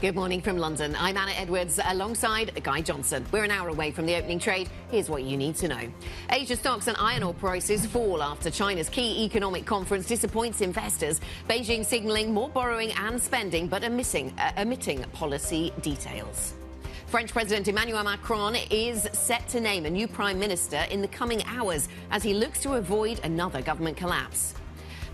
Good morning from London. I'm Anna Edwards alongside Guy Johnson. We're an hour away from the opening trade. Here's what you need to know. Asia stocks and iron ore prices fall after China's key economic conference disappoints investors. Beijing signalling more borrowing and spending, but omitting policy details. French President Emmanuel Macron is set to name a new prime minister in the coming hours as he looks to avoid another government collapse.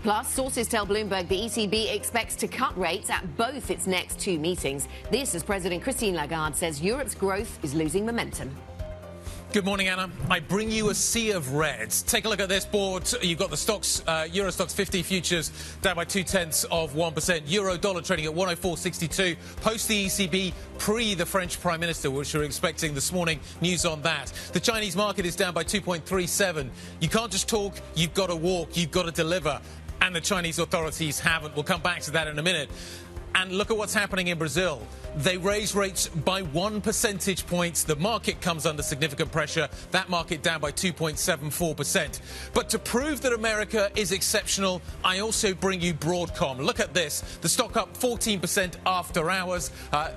Plus, sources tell Bloomberg the ECB expects to cut rates at both its next two meetings. This as President Christine Lagarde says Europe's growth is losing momentum. Good morning, Anna. I bring you a sea of reds. Take a look at this board. You've got the stocks, Euro Stocks 50 futures down by 0.2%. Euro dollar trading at 104.62. Post the ECB, pre the French Prime Minister, which we're expecting this morning. News on that. The Chinese market is down by 2.37. You can't just talk, you've got to walk, you've got to deliver. And the Chinese authorities haven't. We'll come back to that in a minute. And look at what's happening in Brazil. They raise rates by 1 percentage point. The market comes under significant pressure. That market down by 2.74%. But to prove that America is exceptional, I also bring you Broadcom. Look at this. The stock up 14% after hours.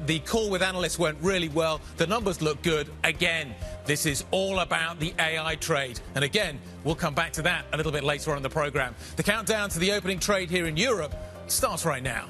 The call with analysts went really well. The numbers look good. Again, this is all about the AI trade. And again, we'll come back to that a little bit later on in the programme. The countdown to the opening trade here in Europe starts right now.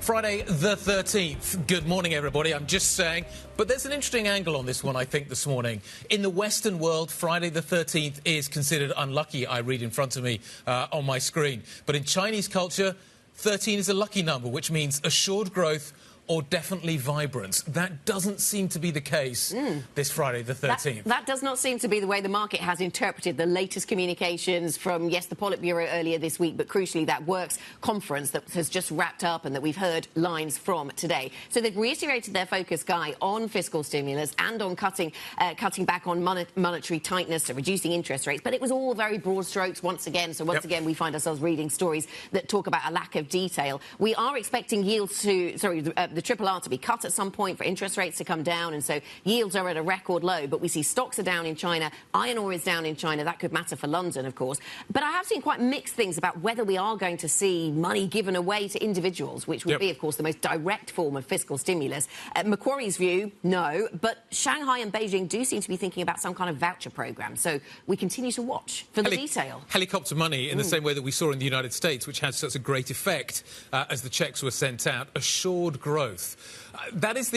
Friday the 13th. Good morning, everybody. I'm just saying, but there's an interesting angle on this one, I think, this morning. In the Western world, Friday the 13th is considered unlucky, I read in front of me on my screen. But in Chinese culture, 13 is a lucky number, which means assured growth or definitely vibrant. That doesn't seem to be the case this Friday the 13th. That does not seem to be the way the market has interpreted the latest communications from, yes, the Politburo earlier this week, but crucially that Works conference that has just wrapped up and that we've heard lines from today. So they've reiterated their focus, Guy, on fiscal stimulus and on cutting back on monetary tightness, so reducing interest rates. But it was all very broad strokes once again. So once again, we find ourselves reading stories that talk about a lack of detail. We are expecting yields to, the Triple R to be cut at some point, for interest rates to come down, and so yields are at a record low. But we see stocks are down in China, iron ore is down in China. That could matter for London, of course. But I have seen quite mixed things about whether we are going to see money given away to individuals, which would be, of course, the most direct form of fiscal stimulus. Macquarie's view, no. But Shanghai and Beijing do seem to be thinking about some kind of voucher programme. So we continue to watch for the detail. Helicopter money, in the same way that we saw in the United States, which had such a great effect as the checks were sent out. Assured growth. That is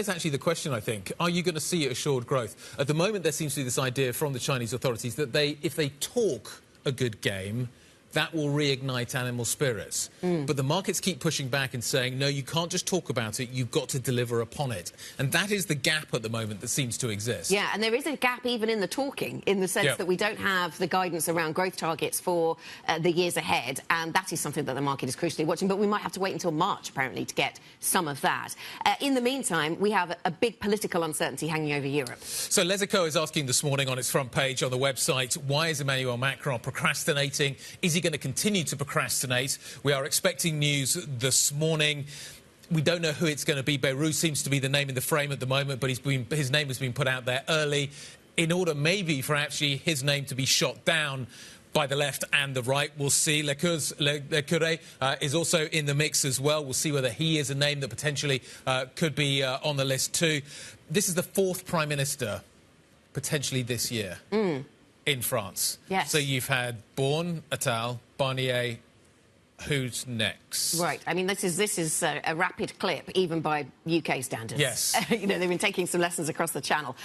actually the question, I think. Are you going to see assured growth? At the moment, there seems to be this idea from the Chinese authorities that if they talk a good game, that will reignite animal spirits. But the markets keep pushing back and saying, no, you can't just talk about it, you've got to deliver upon it. And that is the gap at the moment that seems to exist. Yeah, and there is a gap even in the talking, in the sense that we don't have the guidance around growth targets for the years ahead, and that is something that the market is crucially watching. But we might have to wait until March, apparently, to get some of that. In the meantime, we have a big political uncertainty hanging over Europe. So Les Echos is asking this morning on its front page on the website, why is Emmanuel Macron procrastinating? Is he going to continue to procrastinate? We are expecting news this morning. We don't know who it's going to be. Beirut seems to be the name in the frame at the moment, but his name has been put out there early in order maybe for actually his name to be shot down by the left and the right. We'll see. Le Curé is also in the mix as well. We'll see whether he is a name that potentially could be on the list too. This is the fourth Prime Minister potentially this year. In France. Yes. So you've had Borne, Attal, Barnier. Who's next? Right. I mean, this is a rapid clip, even by UK standards. Yes. You know, they've been taking some lessons across the channel.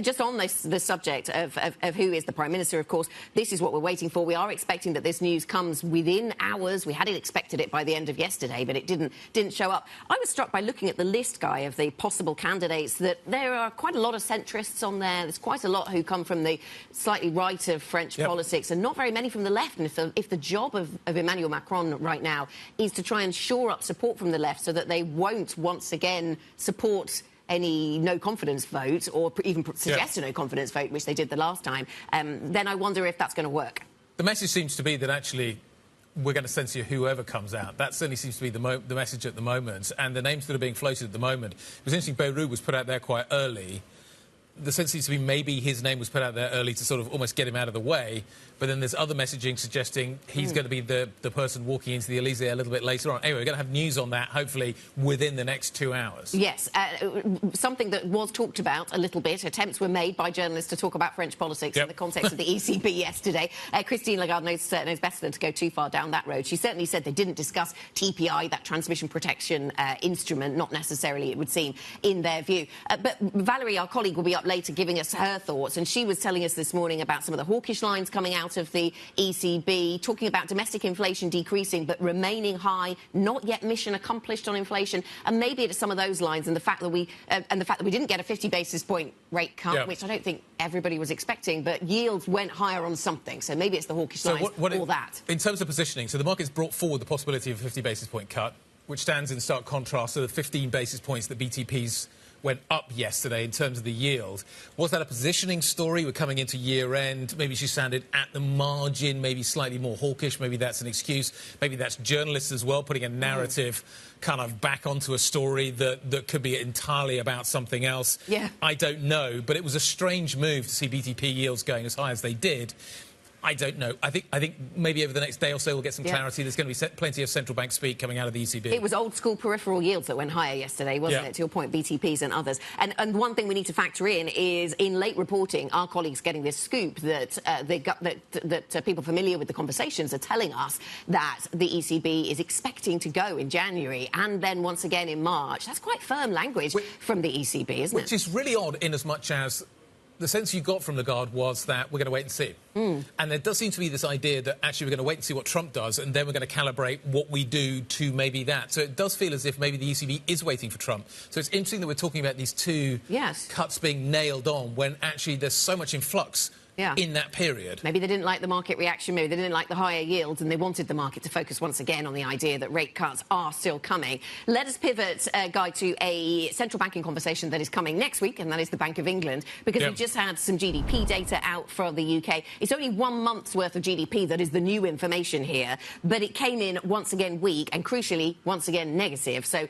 Just on this subject of who is the Prime Minister, of course, this is what we're waiting for. We are expecting that this news comes within hours. We had expected it by the end of yesterday, but it didn't show up. I was struck by looking at the list, Guy, of the possible candidates, that there are quite a lot of centrists on there. There's quite a lot who come from the slightly right of French politics, and not very many from the left. And if the job of Emmanuel Macron right now is to try and shore up support from the left so that they won't once again support any no-confidence vote or even suggest a no-confidence vote, which they did the last time, then I wonder if that's going to work. The message seems to be that actually we're going to censor whoever comes out. That certainly seems to be the message at the moment. And the names that are being floated at the moment, it was interesting, Beirut was put out there quite early. The sense seems to be maybe his name was put out there early to sort of almost get him out of the way. But then there's other messaging suggesting he's going to be the person walking into the Elysee a little bit later on. Anyway, we're going to have news on that, hopefully, within the next 2 hours. Yes, something that was talked about a little bit. Attempts were made by journalists to talk about French politics in the context of the ECB yesterday. Christine Lagarde knows better than to go too far down that road. She certainly said they didn't discuss TPI, that transmission protection instrument, not necessarily, it would seem, in their view. But Valerie, our colleague, will be up later giving us her thoughts, and she was telling us this morning about some of the hawkish lines coming out of the ECB, talking about domestic inflation decreasing but remaining high, not yet mission accomplished on inflation, and maybe it's some of those lines and the fact that we didn't get a 50 basis point rate cut, which I don't think everybody was expecting, but yields went higher on something, so maybe it's the hawkish lines or that. In terms of positioning, so the market's brought forward the possibility of a 50 basis point cut, which stands in stark contrast to the 15 basis points that BTP's went up yesterday in terms of the yield. Was that a positioning story? We're coming into year-end. Maybe she sounded at the margin, maybe slightly more hawkish. Maybe that's an excuse. Maybe that's journalists as well, putting a narrative kind of back onto a story that could be entirely about something else. Yeah. I don't know, but it was a strange move to see BTP yields going as high as they did. I don't know. I think maybe over the next day or so we'll get some clarity. There's going to be plenty of central bank speak coming out of the ECB. It was old-school peripheral yields that went higher yesterday, wasn't it, to your point, BTPs and others. And one thing we need to factor in is, in late reporting, our colleagues getting this scoop that people familiar with the conversations are telling us that the ECB is expecting to go in January and then once again in March. That's quite firm language from the ECB, isn't it? Which is really odd in as much as the sense you got from Lagarde was that we're going to wait and see. And there does seem to be this idea that actually we're going to wait and see what Trump does and then we're going to calibrate what we do to maybe that. So it does feel as if maybe the ECB is waiting for Trump. So it's interesting that we're talking about these two cuts being nailed on when actually there's so much in flux in that period. Maybe they didn't like the market reaction, maybe they didn't like the higher yields, and they wanted the market to focus once again on the idea that rate cuts are still coming. Let us pivot, Guy, to a central banking conversation that is coming next week, and that is the Bank of England, because we've just had some GDP data out from the UK. It's only 1 month's worth of GDP that is the new information here, but it came in once again weak and, crucially, once again negative. So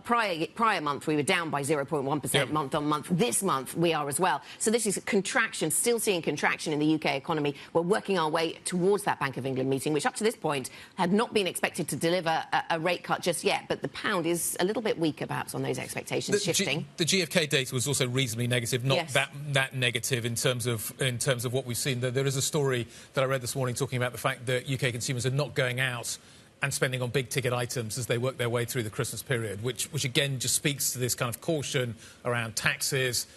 prior month we were down by 0.1% month on month. This month we are as well. So this is a contraction, still seeing contraction in the UK economy. We're working our way towards that Bank of England meeting, which up to this point had not been expected to deliver a rate cut just yet, but the pound is a little bit weaker perhaps on those expectations shifting. The GfK data was also reasonably negative, not that negative in terms of what we've seen. There is a story that I read this morning talking about the fact that UK consumers are not going out and spending on big-ticket items as they work their way through the Christmas period, which again just speaks to this kind of caution around taxes,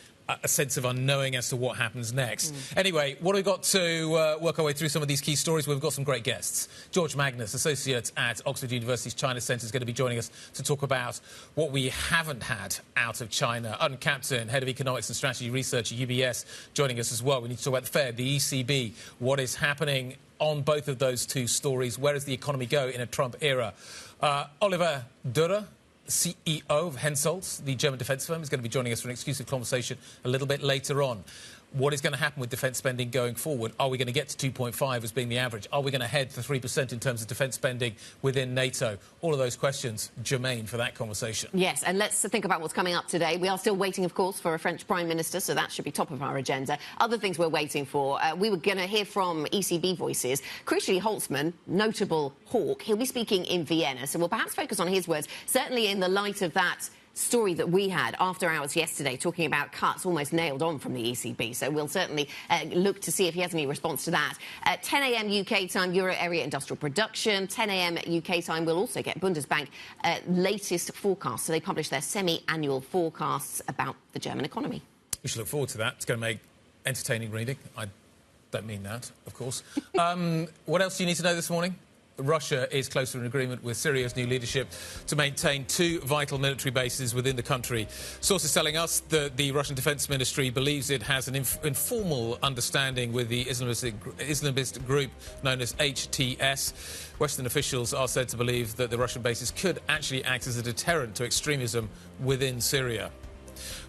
a sense of unknowing as to what happens next. Anyway, what have we got to work our way through some of these key stories? We've got some great guests. George Magnus, Associate at Oxford University's China Centre, is going to be joining us to talk about what we haven't had out of China. Owen Captain, Head of Economics and Strategy Research at UBS, joining us as well. We need to talk about the Fed, the ECB, what is happening on both of those two stories. Where does the economy go in a Trump era? Oliver Dürer, CEO of Hensoldt, the German defence firm, is going to be joining us for an exclusive conversation a little bit later on. What is going to happen with defence spending going forward? Are we going to get to 2.5 as being the average? Are we going to head for 3% in terms of defence spending within NATO? All of those questions germane for that conversation. Yes, and let's think about what's coming up today. We are still waiting, of course, for a French Prime Minister, so that should be top of our agenda. Other things we're waiting for. We were going to hear from ECB voices. Crucially, Holtzman, notable hawk, he'll be speaking in Vienna, so we'll perhaps focus on his words, certainly in the light of that story that we had after hours yesterday talking about cuts almost nailed on from the ECB. So we'll certainly look to see if he has any response to that. 10 a.m. UK time, Euro area industrial production. 10 a.m. UK time, we'll also get Bundesbank latest forecast. So they publish their semi-annual forecasts about the German economy. We should look forward to that. It's going to make entertaining reading. I don't mean that, of course. What else do you need to know this morning? Russia is close to an agreement with Syria's new leadership to maintain 2 vital military bases within the country. Sources telling us that the Russian Defence Ministry believes it has an informal understanding with the Islamist group known as HTS. Western officials are said to believe that the Russian bases could actually act as a deterrent to extremism within Syria.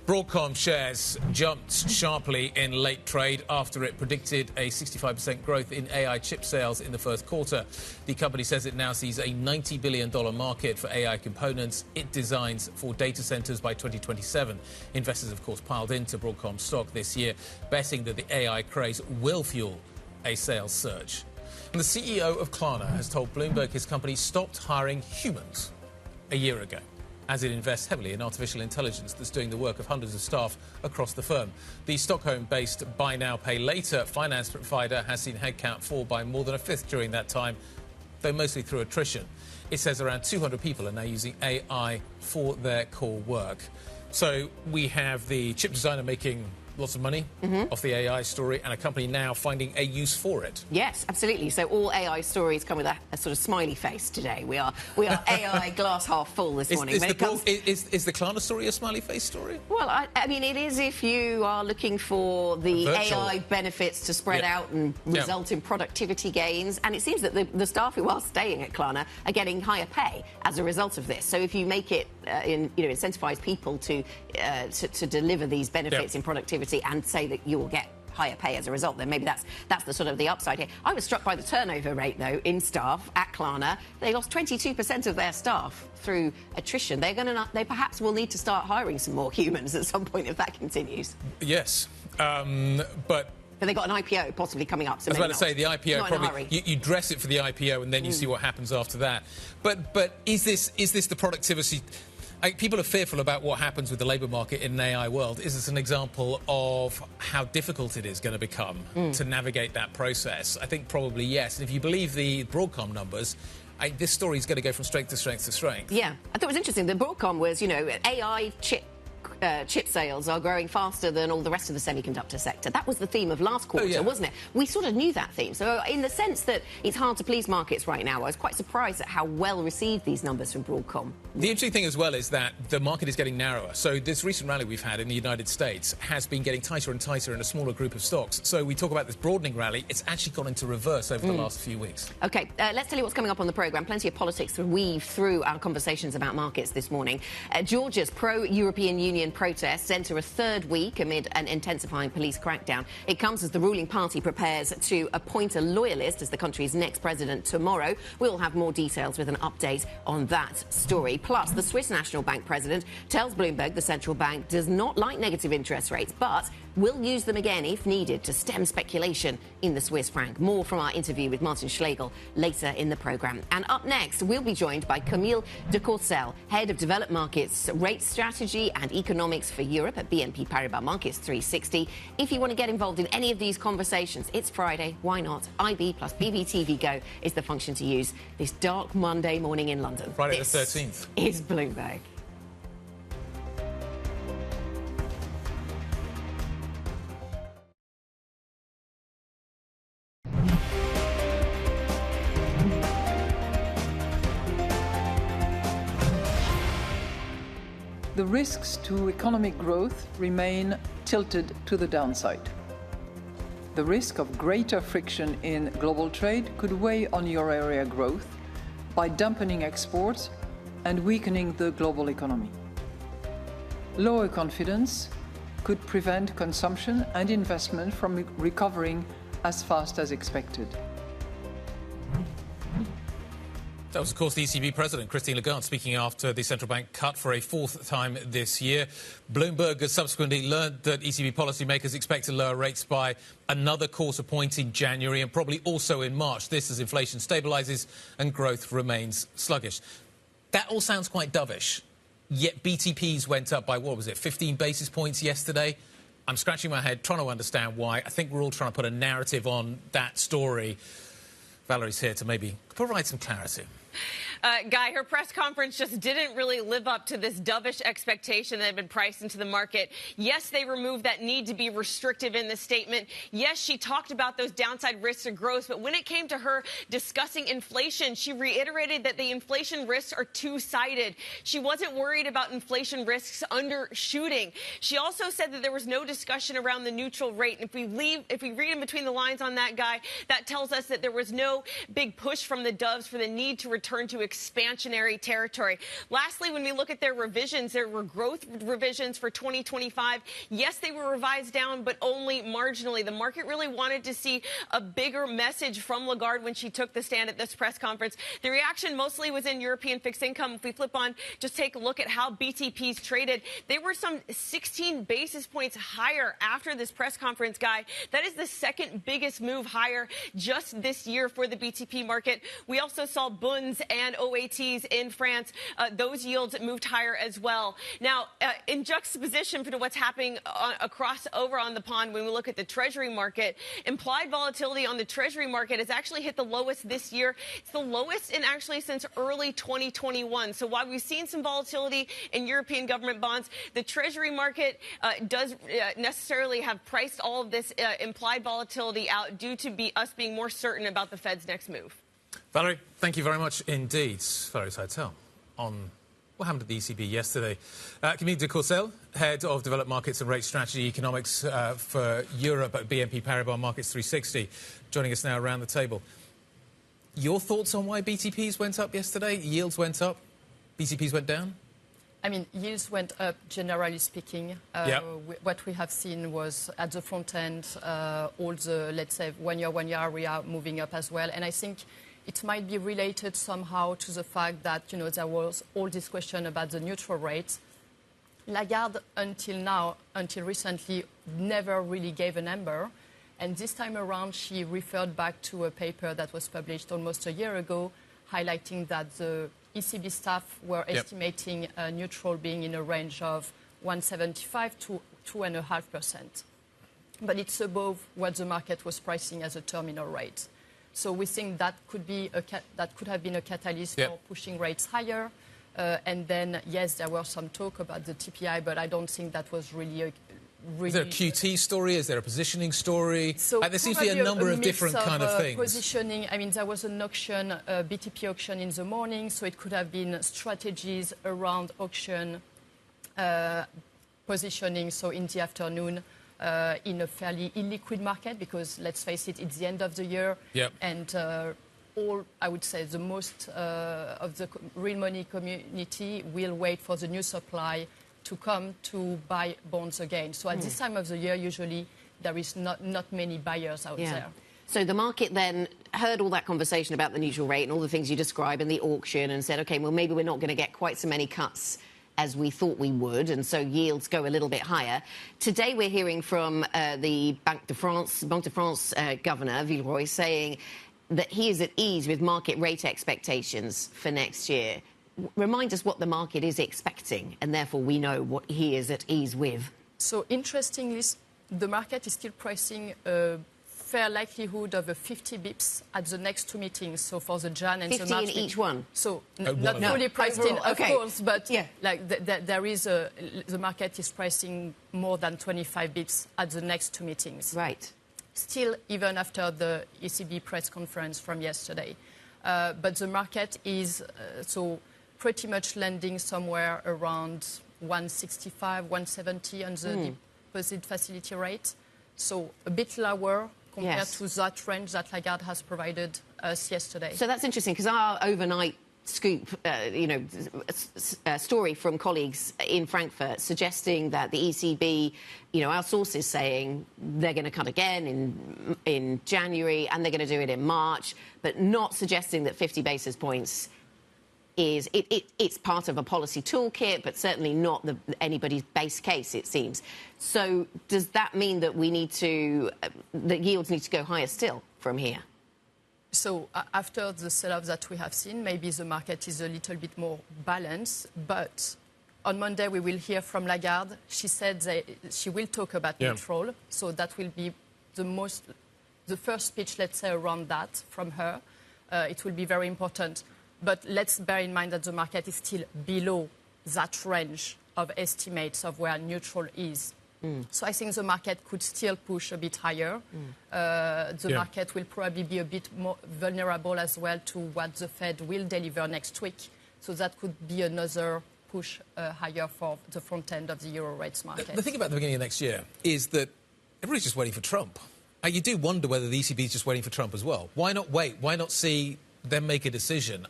Broadcom shares jumped sharply in late trade after it predicted a 65% growth in AI chip sales in the first quarter. The company says it now sees a $90 billion market for AI components it designs for data centers by 2027. Investors, of course, piled into Broadcom stock this year, betting that the AI craze will fuel a sales surge. And the CEO of Klarna has told Bloomberg his company stopped hiring humans a year ago, as it invests heavily in artificial intelligence that's doing the work of hundreds of staff across the firm. The Stockholm-based buy now, pay later finance provider has seen headcount fall by more than a fifth during that time, though mostly through attrition. It says around 200 people are now using AI for their core work. So we have the chip designer making lots of money off the AI story, and a company now finding a use for it. Yes, absolutely. So all AI stories come with a sort of smiley face today. We are AI glass half full this morning. Is the Klarna story a smiley face story? Well, I mean, it is if you are looking for the AI benefits to spread out and result in productivity gains. And it seems that the staff who are staying at Klarna are getting higher pay as a result of this. So if you make it, incentivize people to deliver these benefits in productivity and say that you will get higher pay as a result, then maybe that's the sort of the upside here. I was struck by the turnover rate, though, in staff at Klarna. They lost 22% of their staff through attrition. They perhaps will need to start hiring some more humans at some point if that continues. Yes, but they got an IPO possibly coming up. So I was about to say the IPO not probably you dress it for the IPO and then you see what happens after that. But is this the productivity? People are fearful about what happens with the labour market in an AI world. Is this an example of how difficult it is going to become to navigate that process? I think probably yes. And if you believe the Broadcom numbers, this story is going to go from strength to strength to strength. Yeah, I thought it was interesting. The Broadcom was, AI chip sales are growing faster than all the rest of the semiconductor sector. That was the theme of last quarter, wasn't it? We sort of knew that theme. So in the sense that it's hard to please markets right now, I was quite surprised at how well received these numbers from Broadcom. The interesting thing as well is that the market is getting narrower. So this recent rally we've had in the United States has been getting tighter and tighter in a smaller group of stocks. So we talk about this broadening rally. It's actually gone into reverse over the last few weeks. OK, let's tell you what's coming up on the programme. Plenty of politics to weave through our conversations about markets this morning. Georgia's pro-European Union protests enter a third week amid an intensifying police crackdown. It comes as the ruling party prepares to appoint a loyalist as the country's next president tomorrow. We'll have more details with an update on that story. Plus, the Swiss National Bank president tells Bloomberg the central bank does not like negative interest rates, but will use them again if needed to stem speculation in the Swiss franc. More from our interview with Martin Schlegel later in the programme. And up next, we'll be joined by Camille de Courcelles, head of developed markets, rate strategy and economics for Europe at BNP Paribas Markets 360. If you want to get involved in any of these conversations, it's Friday, why not? IB plus BBTV Go is the function to use this dark Monday morning in London. Friday the 13th. Is Bloomberg. The risks to economic growth remain tilted to the downside. The risk of greater friction in global trade could weigh on euro area growth by dampening exports and weakening the global economy. Lower confidence could prevent consumption and investment from recovering as fast as expected. That was, of course, the ECB President, Christine Lagarde, speaking after the central bank cut for a fourth time this year. Bloomberg has subsequently learned that ECB policymakers expect to lower rates by another quarter point in January and probably also in March. This as inflation stabilises and growth remains sluggish. That all sounds quite dovish, yet BTPs went up by, 15 basis points yesterday? I'm scratching my head, trying to understand why. I think we're all trying to put a narrative on that story. Valerie's here to maybe provide some clarity. Guy, her press conference just didn't really live up to this dovish expectation that had been priced into the market. Yes, they removed that need to be restrictive in the statement. Yes, she talked about those downside risks of growth. But when it came to her discussing inflation, she reiterated that the inflation risks are two-sided. She wasn't worried about inflation risks undershooting. She also said that there was no discussion around the neutral rate. And if we read in between the lines on that, Guy, that tells us that there was no big push from the doves for the need to return to expansionary territory. Lastly, when we look at their revisions, there were growth revisions for 2025. Yes, they were revised down, but only marginally. The market really wanted to see a bigger message from Lagarde when she took the stand at this press conference. The reaction mostly was in European fixed income. If we flip on, just take a look at how BTPs traded. They were some 16 basis points higher after this press conference, Guy. That is the second biggest move higher just this year for the BTP market. We also saw bunds and OATs in France. Those yields moved higher as well. Now, in juxtaposition to what's happening across over on the pond, when we look at the Treasury market, implied volatility on the Treasury market has actually hit the lowest this year. It's the lowest in actually since early 2021. So while we've seen some volatility in European government bonds, the Treasury market does necessarily have priced all of this implied volatility out due to us being more certain about the Fed's next move. Valerie, thank you very much indeed. Valerie's Hotel on what happened at the ECB yesterday. Camille de Courcelles, Head of Developed Markets and Rate Strategy Economics for Europe at BNP Paribas Markets 360, joining us now around the table. Your thoughts on why BTPs went up yesterday? Yields went up, BTPs went down? I mean, yields went up, generally speaking. What we have seen was at the front end, all the, let's say, one-year area moving up as well. And I think it might be related somehow to the fact that, you know, there was all this question about the neutral rate. Lagarde, until recently, never really gave a number. And this time around, she referred back to a paper that was published almost a year ago, highlighting that the ECB staff were estimating neutral being in a range of 1.75 to 2.5%. But it's above what the market was pricing as a terminal rate. So we think that could be that could have been a catalyst for pushing rates higher. And then, yes, there was some talk about the TPI, but I don't think that was really Is there a QT story? Is there a positioning story? So there seems to be a number of different kind of things. Positioning. I mean, there was an auction, a BTP auction in the morning, so it could have been strategies around auction positioning. So in the afternoon, in a fairly illiquid market, because let's face it, it's the end of the year, and I would say, the most of the real money community will wait for the new supply to come to buy bonds again. So at this time of the year, usually, there is not many buyers out there. So the market then heard all that conversation about the neutral rate and all the things you describe in the auction and said, OK, well, maybe we're not going to get quite so many cuts as we thought we would, and so yields go a little bit higher. Today we're hearing from the Banque de France governor, Villeroy, saying that he is at ease with market rate expectations for next year. Remind us what the market is expecting, and therefore we know what he is at ease with. So interestingly, the market is still pricing a fair likelihood of a 50 bips at the next two meetings. So for the Jan and the March. 50 in each one? So not fully priced in, of course, but like there is the market is pricing more than 25 bips at the next two meetings. Right. Still, even after the ECB press conference from yesterday. But the market is pretty much landing somewhere around 165, 170 on the deposit facility rate. So a bit lower compared to that range that Lagarde has provided us yesterday. So that's interesting, because our overnight scoop, story from colleagues in Frankfurt suggesting that the ECB, our sources saying they're going to cut again in January and they're going to do it in March, but not suggesting that 50 basis points is it's part of a policy toolkit, but certainly not anybody's base case, it seems. So does that mean that that yields need to go higher still from here? So after the sell-off that we have seen, maybe the market is a little bit more balanced. But on Monday, we will hear from Lagarde. She said that she will talk about neutral. So that will be the first speech, let's say, around that from her. It will be very important. But let's bear in mind that the market is still below that range of estimates of where neutral is. So I think the market could still push a bit higher. The market will probably be a bit more vulnerable as well to what the Fed will deliver next week. So that could be another push higher for the front end of the euro rates market. The thing about the beginning of next year is that everybody's just waiting for Trump. You do wonder whether the ECB is just waiting for Trump as well. Why not wait? Why not see them make a decision?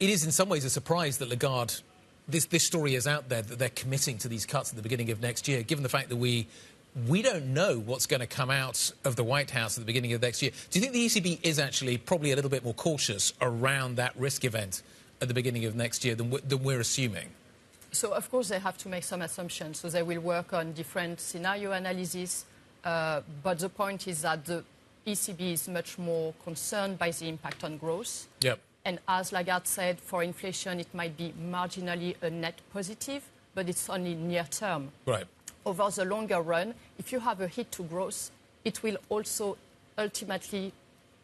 it is in some ways a surprise that Lagarde, this story is out there, that they're committing to these cuts at the beginning of next year, given the fact that we don't know what's going to come out of the White House at the beginning of next year. Do you think the ECB is actually probably a little bit more cautious around that risk event at the beginning of next year than we're assuming? So, of course, they have to make some assumptions. So they will work on different scenario analysis. But the point is that the ECB is much more concerned by the impact on growth. Yep. And as Lagarde said, for inflation, it might be marginally a net positive, but it's only near term. Right. Over the longer run, if you have a hit to growth, it will also ultimately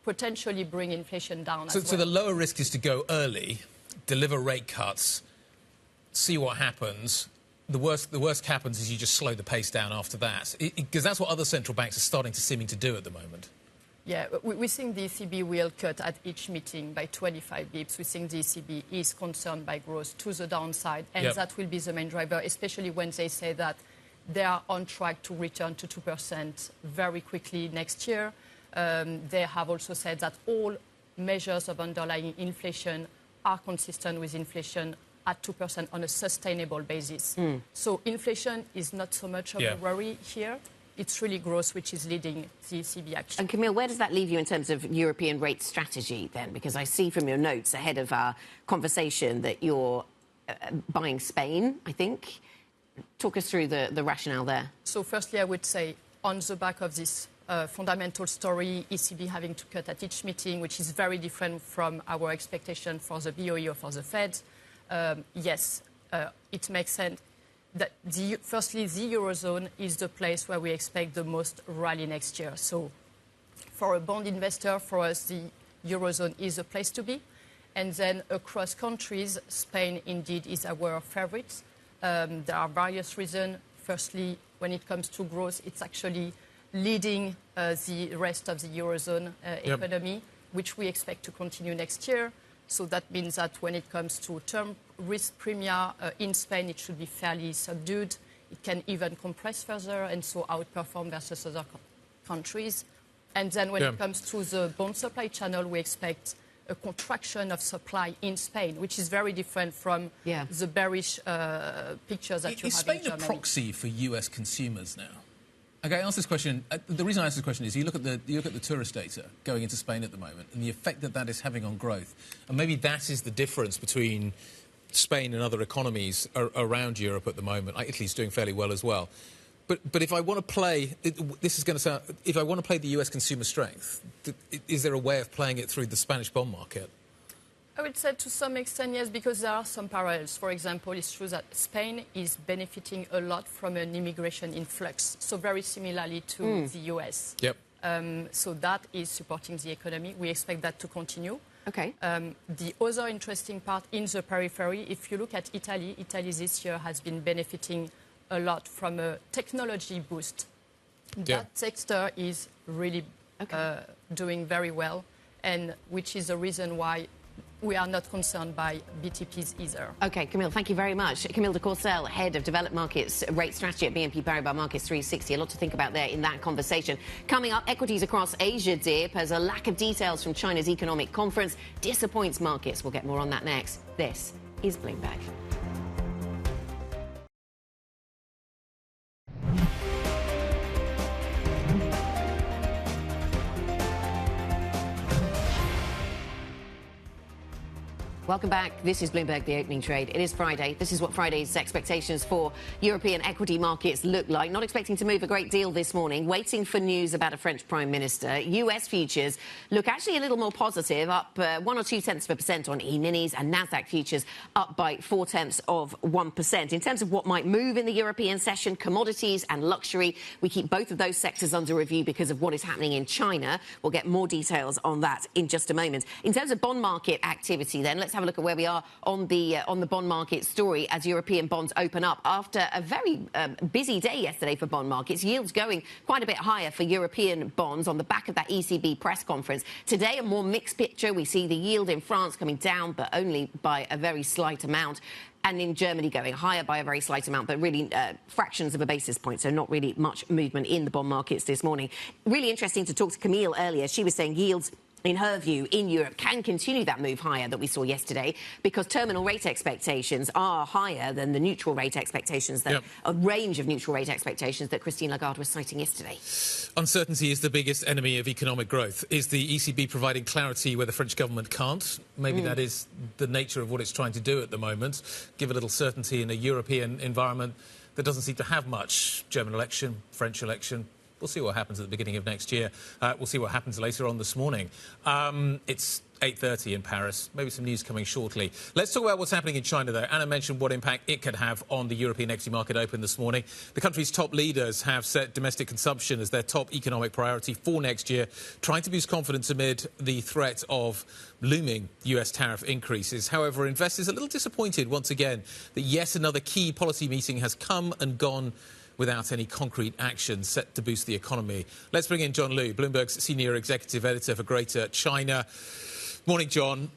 potentially bring inflation down as well. So the lower risk is to go early, deliver rate cuts, see what happens. The worst happens is you just slow the pace down after that. Because that's what other central banks are starting to seeming to do at the moment. Yeah, we think the ECB will cut at each meeting by 25 bips. We think the ECB is concerned by growth to the downside, and that will be the main driver, especially when they say that they are on track to return to 2% very quickly next year. They have also said that all measures of underlying inflation are consistent with inflation at 2% on a sustainable basis. So inflation is not so much of a worry here. It's really growth which is leading the ECB action. And Camille, where does that leave you in terms of European rate strategy then? Because I see from your notes ahead of our conversation that you're buying Spain, I think. Talk us through the rationale there. So firstly, I would say on the back of this fundamental story, ECB having to cut at each meeting, which is very different from our expectation for the BOE or for the Fed, yes, it makes sense. That firstly, the Eurozone is the place where we expect the most rally next year. So for a bond investor, for us, the Eurozone is a place to be. And then across countries, Spain indeed is our favorite. There are various reasons. Firstly, when it comes to growth, it's actually leading the rest of the Eurozone economy, which we expect to continue next year. So that means that when it comes to term risk premia in Spain, it should be fairly subdued. It can even compress further and so outperform versus other countries. And then when it comes to the bond supply channel, we expect a contraction of supply in Spain, which is very different from the bearish pictures that you have in Germany. Is Spain a proxy for US consumers now? Okay, I ask this question. The reason I ask this question is you look at the tourist data going into Spain at the moment and the effect that is having on growth, and maybe that is the difference between Spain and other economies around Europe at the moment. Italy's doing fairly well as well. But if I want to play, this is going to sound. If I want to play the US consumer strength, is there a way of playing it through the Spanish bond market? I would say to some extent, yes, because there are some parallels. For example, it's true that Spain is benefiting a lot from an immigration influx, so very similarly to the US. Yep. So that is supporting the economy. We expect that to continue. Okay. The other interesting part in the periphery, if you look at Italy, Italy this year has been benefiting a lot from a technology boost. That sector is really doing very well, and which is the reason why we are not concerned by BTPs either. OK, Camille, thank you very much. Camille de Courcelles, Head of Developed Markets Rate Strategy at BNP Paribas Markets 360. A lot to think about there in that conversation. Coming up, equities across Asia dip as a lack of details from China's economic conference disappoints markets. We'll get more on that next. This is Bloomberg. Welcome back. This is Bloomberg, the opening trade. It is Friday. This is what Friday's expectations for European equity markets look like. Not expecting to move a great deal this morning. Waiting for news about a French Prime Minister. US futures look actually a little more positive, up 1 or 2 tenths of a percent on E-minis, and Nasdaq futures up by 4 tenths of 1%. In terms of what might move in the European session, commodities and luxury, we keep both of those sectors under review because of what is happening in China. We'll get more details on that in just a moment. In terms of bond market activity, then, let's have a look at where we are on the bond market story as European bonds open up after a very busy day yesterday for bond markets. Yields going quite a bit higher for European bonds on the back of that ECB press conference. Today, a more mixed picture. We see the yield in France coming down, but only by a very slight amount. And in Germany going higher by a very slight amount, but really fractions of a basis point, so not really much movement in the bond markets this morning. Really interesting to talk to Camille earlier. She was saying yields in her view, in Europe, can continue that move higher that we saw yesterday, because terminal rate expectations are higher than the neutral rate expectations, that a range of neutral rate expectations that Christine Lagarde was citing yesterday. Uncertainty is the biggest enemy of economic growth. Is the ECB providing clarity where the French government can't? Maybe that is the nature of what it's trying to do at the moment, give a little certainty in a European environment that doesn't seem to have much. German election, French election. We'll see what happens at the beginning of next year. We'll see what happens later on this morning. It's 8:30 in Paris. Maybe some news coming shortly. Let's talk about what's happening in China, though. Anna mentioned what impact it could have on the European equity market open this morning. The country's top leaders have set domestic consumption as their top economic priority for next year, trying to boost confidence amid the threat of looming US tariff increases. However, investors are a little disappointed once again that yet another key policy meeting has come and gone without any concrete action set to boost the economy. Let's bring in John Liu, Bloomberg's senior executive editor for Greater China. Morning, John.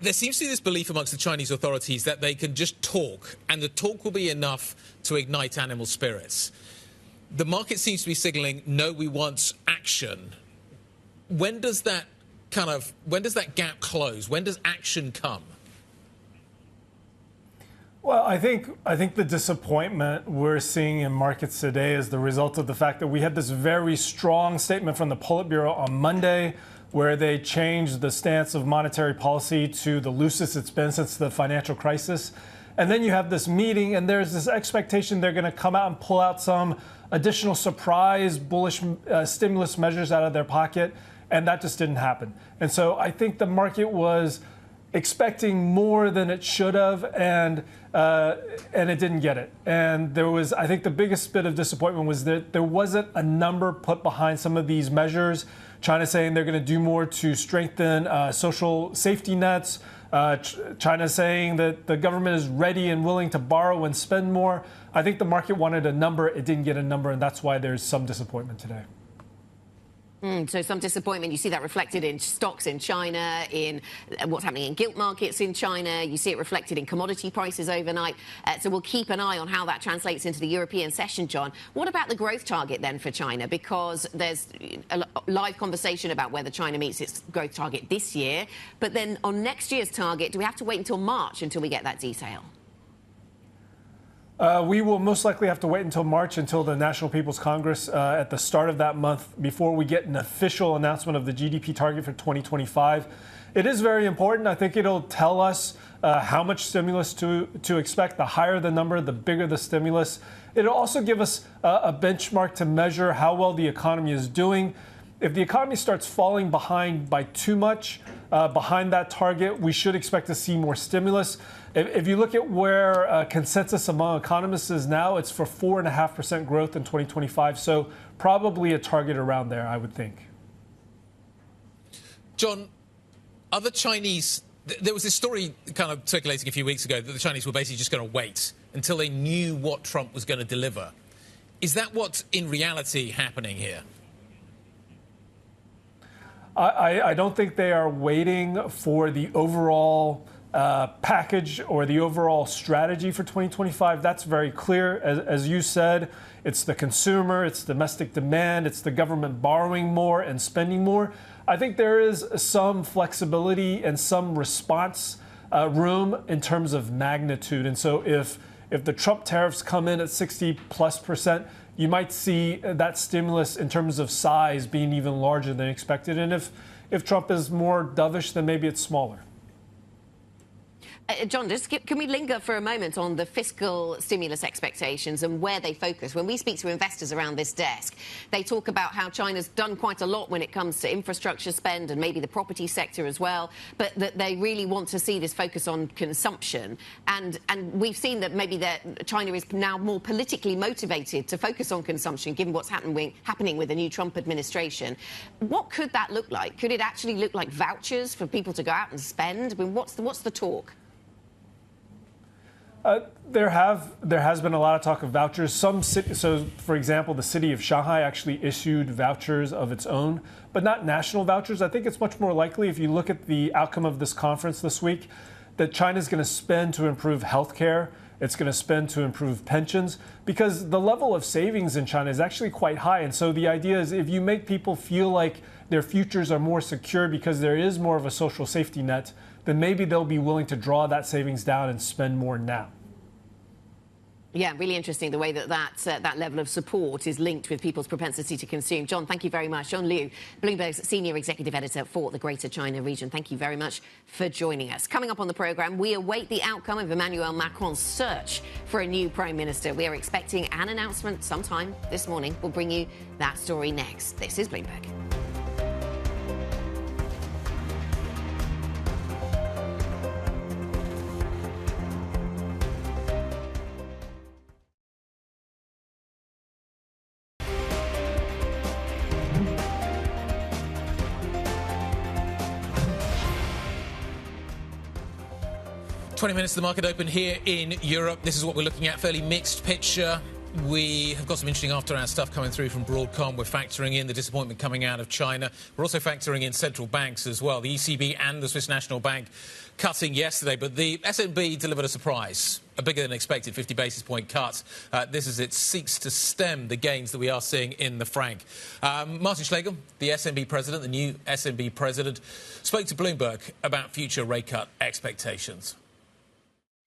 There seems to be this belief amongst the Chinese authorities that they can just talk, and the talk will be enough to ignite animal spirits. The market seems to be signalling, no, we want action. When does that gap close? When does action come? Well, I think the disappointment we're seeing in markets today is the result of the fact that we had this very strong statement from the Politburo on Monday, where they changed the stance of monetary policy to the loosest it's been since the financial crisis. And then you have this meeting, and there's this expectation they're going to come out and pull out some additional surprise bullish stimulus measures out of their pocket, and that just didn't happen. And so I think the market was expecting more than it should have, and it didn't get it. And there was, I think the biggest bit of disappointment was that there wasn't a number put behind some of these measures. China saying they're going to do more to strengthen social safety nets. China saying that the government is ready and willing to borrow and spend more. I think the market wanted a number. It didn't get a number, and that's why there's some disappointment today. So some disappointment. You see that reflected in stocks in China, in what's happening in gilt markets in China. You see it reflected in commodity prices overnight. So we'll keep an eye on how that translates into the European session, John. What about the growth target then for China? Because there's a live conversation about whether China meets its growth target this year. But then on next year's target, do we have to wait until March until we get that detail? We will most likely have to wait until March, until the National People's Congress at the start of that month, before we get an official announcement of the GDP target for 2025. It is very important. I think it'll tell us how much stimulus to expect. The higher the number, the bigger the stimulus. It'll also give us a benchmark to measure how well the economy is doing. If the economy starts falling behind by too much, behind that target, we should expect to see more stimulus. If you look at where consensus among economists is now, it's for 4.5% growth in 2025. So probably a target around there, I would think. John, are the Chinese... There was this story kind of circulating a few weeks ago that the Chinese were basically just going to wait until they knew what Trump was going to deliver. Is that what's in reality happening here? I don't think they are waiting for the overall package or the overall strategy for 2025. That's very clear. As you said, it's the consumer, it's domestic demand, it's the government borrowing more and spending more. I think there is some flexibility and some response room in terms of magnitude. And so if the Trump tariffs come in at 60+%, you might see that stimulus in terms of size being even larger than expected. And if Trump is more dovish, then maybe it's smaller. John, can we linger for a moment on the fiscal stimulus expectations and where they focus? When we speak to investors around this desk, they talk about how China's done quite a lot when it comes to infrastructure spend and maybe the property sector as well, but that they really want to see this focus on consumption. And we've seen that maybe that China is now more politically motivated to focus on consumption, given what's happening with the new Trump administration. What could that look like? Could it actually look like vouchers for people to go out and spend? I mean, what's the talk? There has been a lot of talk of vouchers. So, for example, the city of Shanghai actually issued vouchers of its own, but not national vouchers. I think it's much more likely, if you look at the outcome of this conference this week, that China's going to spend to improve healthcare it's going to spend to improve pensions, because the level of savings in China is actually quite high. And so the idea is if you make people feel like their futures are more secure because there is more of a social safety net, then maybe they'll be willing to draw that savings down and spend more now. Yeah, really interesting the way that level of support is linked with people's propensity to consume. John, thank you very much. John Liu, Bloomberg's senior executive editor for the Greater China region. Thank you very much for joining us. Coming up on the programme, we await the outcome of Emmanuel Macron's search for a new prime minister. We are expecting an announcement sometime this morning. We'll bring you that story next. This is Bloomberg. 20 minutes to the market open here in Europe. This is what we're looking at, fairly mixed picture. We have got some interesting after-hours stuff coming through from Broadcom. We're factoring in the disappointment coming out of China. We're also factoring in central banks as well. The ECB and the Swiss National Bank cutting yesterday, but the SNB delivered a surprise, a bigger than expected 50 basis point cut. This as it seeks to stem the gains that we are seeing in the franc. Martin Schlegel, the SNB president, the new SNB president, spoke to Bloomberg about future rate cut expectations.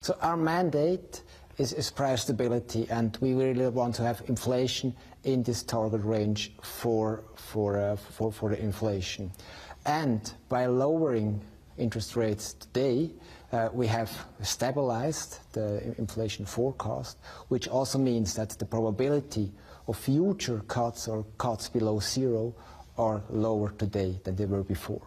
So our mandate is price stability, and we really want to have inflation in this target range for the inflation. And by lowering interest rates today, we have stabilized the inflation forecast, which also means that the probability of future cuts or cuts below zero are lower today than they were before.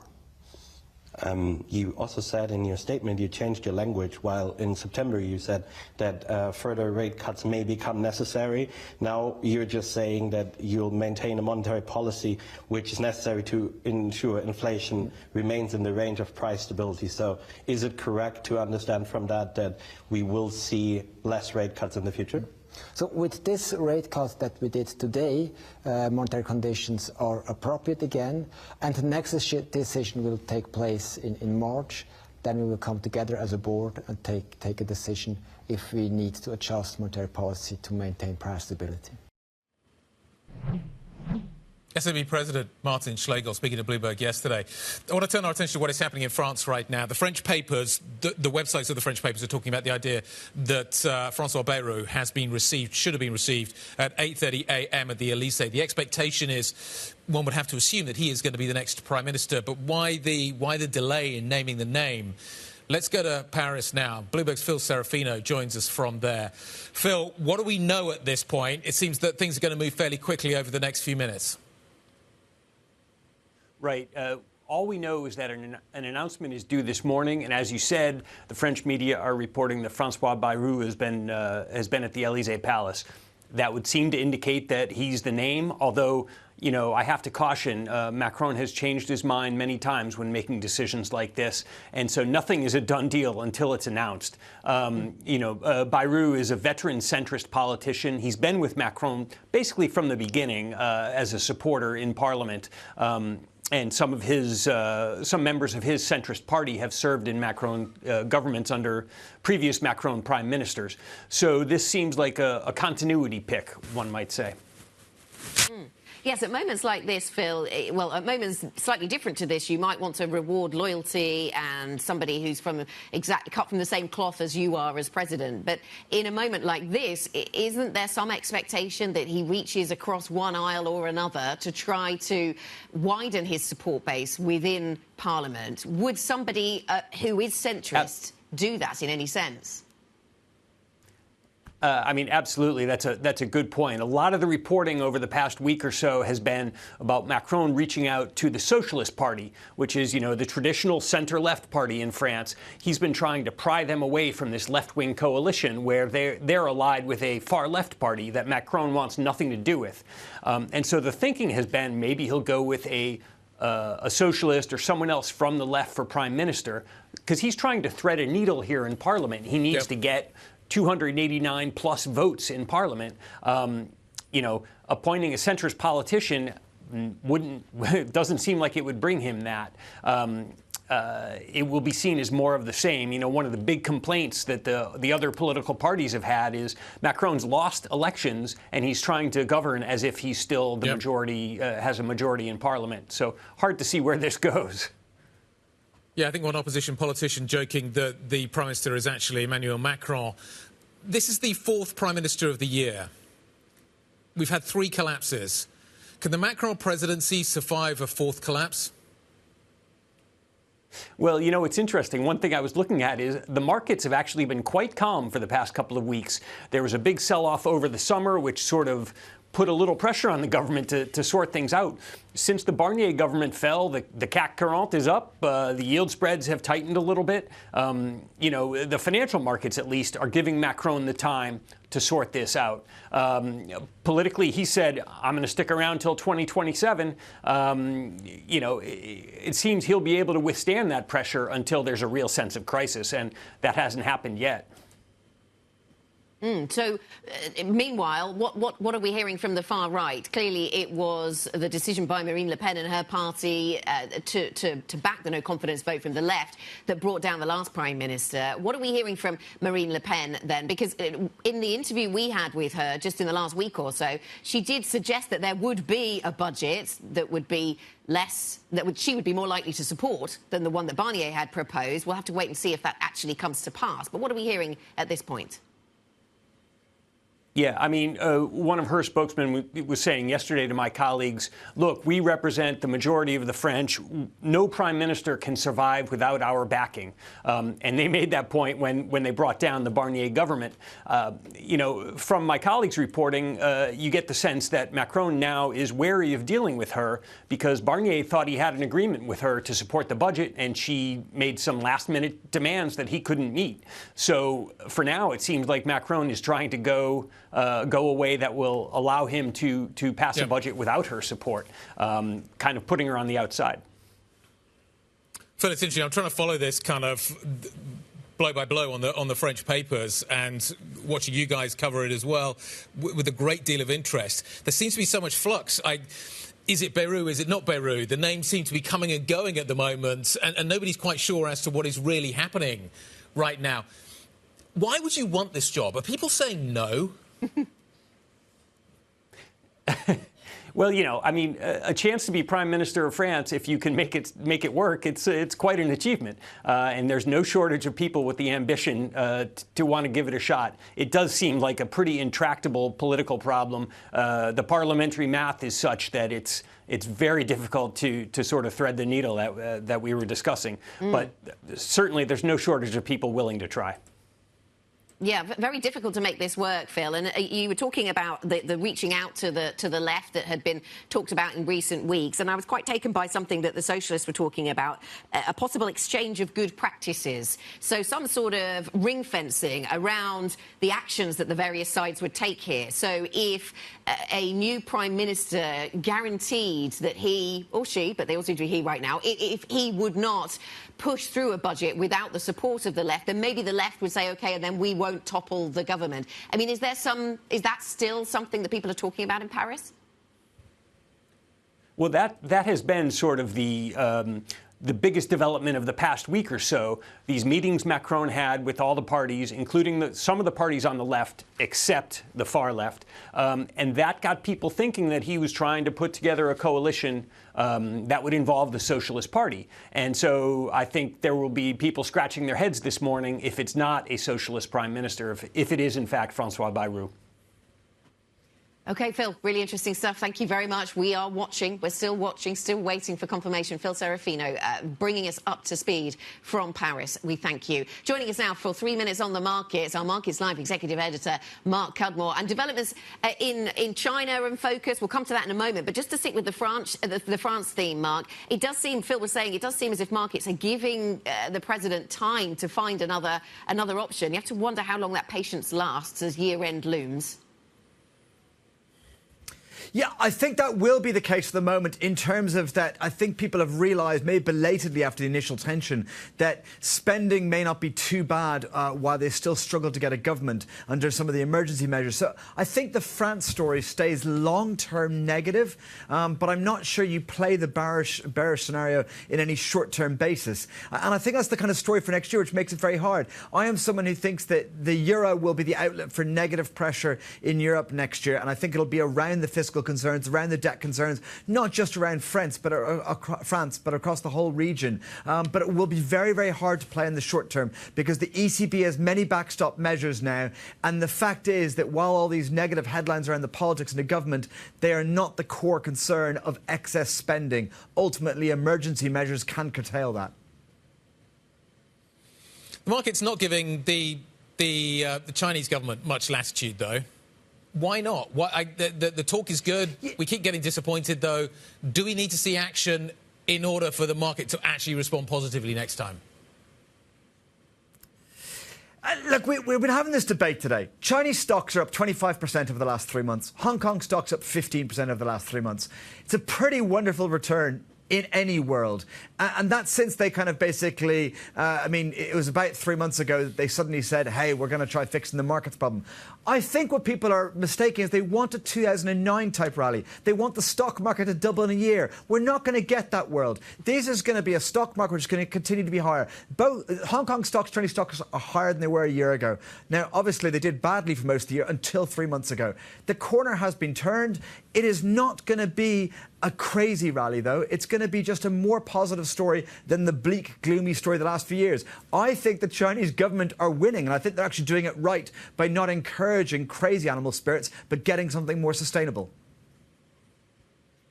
You also said in your statement you changed your language, while in September you said that further rate cuts may become necessary. Now you're just saying that you'll maintain a monetary policy which is necessary to ensure inflation remains in the range of price stability. So is it correct to understand from that we will see less rate cuts in the future? So with this rate cut that we did today, monetary conditions are appropriate again, and the next decision will take place in March. Then we will come together as a board and take a decision if we need to adjust monetary policy to maintain price stability. SNB President Martin Schlegel speaking to Bloomberg yesterday. I want to turn our attention to what is happening in France right now. The French papers, the websites of the French papers are talking about the idea that François Bayrou should have been received at 8:30 a.m. at the Elysée. The expectation is one would have to assume that he is going to be the next Prime Minister, but why the delay in naming the name? Let's go to Paris now. Bloomberg's Phil Serafino joins us from there. Phil, what do we know at this point? It seems that things are going to move fairly quickly over the next few minutes. Right. All we know is that an announcement is due this morning, and as you said, the French media are reporting that François Bayrou has been at the Elysée Palace. That would seem to indicate that he's the name, although, you know, I have to caution, Macron has changed his mind many times when making decisions like this, and so nothing is a done deal until it's announced. Bayrou is a veteran centrist politician. He's been with Macron basically from the beginning as a supporter in Parliament. And some members of his centrist party have served in Macron governments under previous Macron prime ministers. So this seems like a continuity pick, one might say. Yes, at moments like this, Phil, at moments slightly different to this, you might want to reward loyalty and somebody who's cut from the same cloth as you are as president. But in a moment like this, isn't there some expectation that he reaches across one aisle or another to try to widen his support base within Parliament? Would somebody who is centrist do that in any sense? Absolutely. That's a good point. A lot of the reporting over the past week or so has been about Macron reaching out to the Socialist Party, which is, the traditional center-left party in France. He's been trying to pry them away from this left-wing coalition where they're allied with a far-left party that Macron wants nothing to do with. And so the thinking has been maybe he'll go with a socialist or someone else from the left for prime minister, because he's trying to thread a needle here in Parliament. He needs to get 289 plus votes in Parliament. Appointing a centrist politician doesn't seem like it would bring him that. it will be seen as more of the same. You know, one of the big complaints that the other political parties have had is Macron's lost elections, and he's trying to govern as if he's still the majority, has a majority in Parliament. So hard to see where this goes. Yeah, I think one opposition politician joking that the Prime Minister is actually Emmanuel Macron. This is the fourth Prime Minister of the year. We've had 3 collapses. Can the Macron presidency survive a 4th collapse? Well, you know, it's interesting. One thing I was looking at is the markets have actually been quite calm for the past couple of weeks. There was a big sell-off over the summer, which sort of put a little pressure on the government to sort things out. Since the Barnier government fell, the CAC 40 is up. The yield spreads have tightened a little bit. You know, the financial markets, at least, are giving Macron the time to sort this out. Politically, he said, I'm going to stick around till 2027. You know, it seems he'll be able to withstand that pressure until there's a real sense of crisis, and that hasn't happened yet. So, meanwhile, what are we hearing from the far right? Clearly, it was the decision by Marine Le Pen and her party to back the no-confidence vote from the left that brought down the last Prime Minister. What are we hearing from Marine Le Pen, then? Because in the interview we had with her just in the last week or so, she did suggest that there would be a budget that would be less, she would be more likely to support than the one that Barnier had proposed. We'll have to wait and see if that actually comes to pass. But what are we hearing at this point? Yeah, I mean, one of her spokesmen was saying yesterday to my colleagues, look, we represent the majority of the French. No prime minister can survive without our backing. And they made that point when they brought down the Barnier government. You know, from my colleagues' reporting, you get the sense that Macron now is wary of dealing with her because Barnier thought he had an agreement with her to support the budget, and she made some last-minute demands that he couldn't meet. So for now, it seems like Macron is trying to go a way that will allow him to pass a budget without her support, kind of putting her on the outside. Phil, it's interesting. I'm trying to follow this kind of blow by blow on the French papers and watching you guys cover it as well with a great deal of interest. There seems to be so much flux. Is it Bayrou? Is it not Bayrou? The names seem to be coming and going at the moment, and nobody's quite sure as to what is really happening right now. Why would you want this job? Are people saying no? Well, you know, I mean, a chance to be Prime Minister of France, if you can make it work, it's quite an achievement. And there's no shortage of people with the ambition to want to give it a shot. It does seem like a pretty intractable political problem. The parliamentary math is such that it's very difficult to sort of thread the needle that we were discussing. But certainly there's no shortage of people willing to try. Yeah, very difficult to make this work, Phil. And you were talking about the reaching out to the left that had been talked about in recent weeks. And I was quite taken by something that the socialists were talking about, a possible exchange of good practices. So some sort of ring fencing around the actions that the various sides would take here. So if a new prime minister guaranteed that he or she, but they all seem to be he right now, if he would not push through a budget without the support of the left, then maybe the left would say, OK, and then we won't topple the government. I mean, is that still something that people are talking about in Paris? Well, that has been sort of the biggest development of the past week or so. These meetings Macron had with all the parties, including some of the parties on the left, except the far left. And that got people thinking that he was trying to put together a coalition that would involve the Socialist Party. And so I think there will be people scratching their heads this morning if it's not a socialist prime minister, if it is, in fact, François Bayrou. OK, Phil, really interesting stuff. Thank you very much. We are watching. We're still watching, still waiting for confirmation. Phil Serafino bringing us up to speed from Paris. We thank you. Joining us now for 3 minutes on the markets, our Markets Live executive editor, Mark Cudmore. And developments in China and focus. We'll come to that in a moment. But just to stick with the France theme, Mark, it does seem, Phil was saying, it does seem as if markets are giving the president time to find another option. You have to wonder how long that patience lasts as year-end looms. Yeah, I think that will be the case for the moment in terms of that. I think people have realised, maybe belatedly after the initial tension, that spending may not be too bad while they still struggle to get a government under some of the emergency measures. So I think the France story stays long-term negative, but I'm not sure you play the bearish scenario in any short-term basis. And I think that's the kind of story for next year, which makes it very hard. I am someone who thinks that the euro will be the outlet for negative pressure in Europe next year, and I think it'll be around the fiscal concerns, around the debt concerns, not just around France, but across the whole region. But it will be very, very hard to play in the short term because the ECB has many backstop measures now, and the fact is that while all these negative headlines around the politics and the government, they are not the core concern of excess spending. Ultimately, emergency measures can curtail that. The market's not giving the Chinese government much latitude, though. Why not? The talk is good. We keep getting disappointed, though. Do we need to see action in order for the market to actually respond positively next time? Look, we've been having this debate today. Chinese stocks are up 25% over the last 3 months. Hong Kong stocks up 15% over the last 3 months. It's a pretty wonderful return in any world. And that's since they kind of basically, I mean, it was about 3 months ago that they suddenly said, hey, we're going to try fixing the markets problem. I think what people are mistaking is they want a 2009 type rally. They want the stock market to double in a year. We're not going to get that world. This is going to be a stock market which is going to continue to be higher. Both Hong Kong stocks, Chinese stocks are higher than they were a year ago. Now, obviously, they did badly for most of the year until 3 months ago. The corner has been turned. It is not going to be a crazy rally, though. It's going to be just a more positive story than the bleak, gloomy story of the last few years. I think the Chinese government are winning, and I think they're actually doing it right by not encouraging crazy animal spirits, but getting something more sustainable.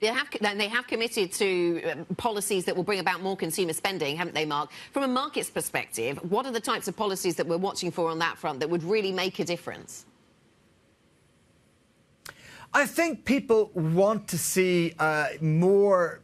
They have committed to policies that will bring about more consumer spending, haven't they, Mark? From a market's perspective, what are the types of policies that we're watching for on that front that would really make a difference? I think people want to see more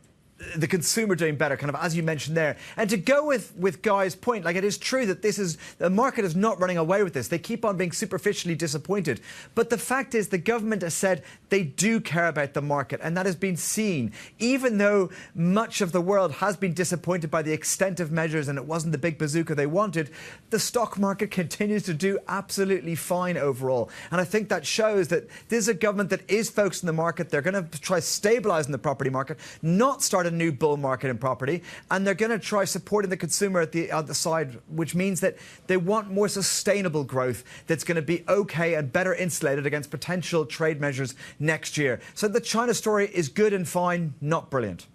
the consumer doing better, kind of as you mentioned there. And to go with Guy's point, like, it is true that the market is not running away with this. They keep on being superficially disappointed. But the fact is the government has said they do care about the market, and that has been seen. Even though much of the world has been disappointed by the extent of measures and it wasn't the big bazooka they wanted, the stock market continues to do absolutely fine overall. And I think that shows that this is a government that is focused on the market. They're going to try stabilising the property market, not start a new bull market in property, and they're going to try supporting the consumer at the other side, which means that they want more sustainable growth that's going to be okay and better insulated against potential trade measures next year. So the China story is good and fine, not brilliant.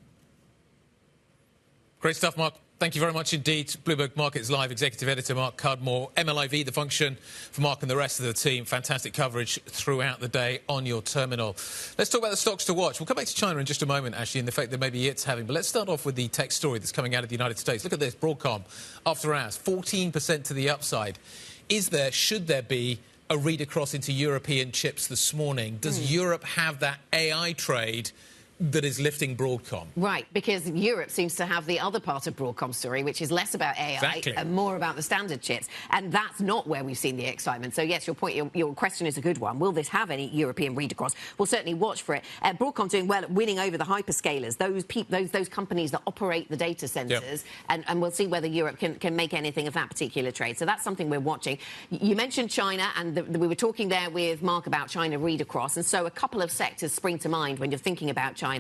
Great stuff, Mark. Thank you very much indeed. Bloomberg Markets Live Executive Editor Mark Cudmore. MLIV, the function for Mark and the rest of the team. Fantastic coverage throughout the day on your terminal. Let's talk about the stocks to watch. We'll come back to China in just a moment, actually, and the effect that maybe it's having. But let's start off with the tech story that's coming out of the United States. Look at this, Broadcom, after hours, 14% to the upside. Should there be a read across into European chips this morning? Does Europe have that AI trade that is lifting Broadcom? Right, because Europe seems to have the other part of Broadcom's story, which is less about AI and more about the standard chips. And that's not where we've seen the excitement. So, yes, your point, your question is a good one. Will this have any European read across? We'll certainly watch for it. Broadcom doing well at winning over the hyperscalers, those companies that operate the data centres, and we'll see whether Europe can make anything of that particular trade. So that's something we're watching. You mentioned China, and we were talking there with Mark about China read across. And so a couple of sectors spring to mind when you're thinking about China.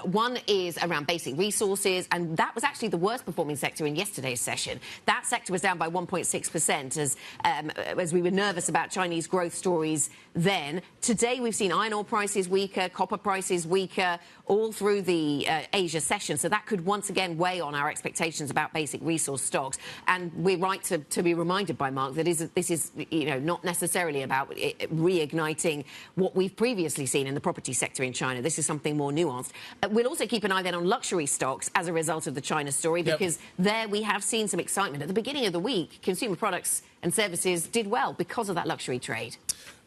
One is around basic resources, and that was actually the worst performing sector in yesterday's session. That sector was down by 1.6% as we were nervous about Chinese growth stories then. Today we've seen iron ore prices weaker, copper prices weaker, all through the Asia session. So that could once again weigh on our expectations about basic resource stocks. And we're right to be reminded by Mark that this is not necessarily about reigniting what we've previously seen in the property sector in China. This is something more nuanced. We'll also keep an eye then on luxury stocks as a result of the China story, because there we have seen some excitement. At the beginning of the week, consumer products and services did well because of that luxury trade.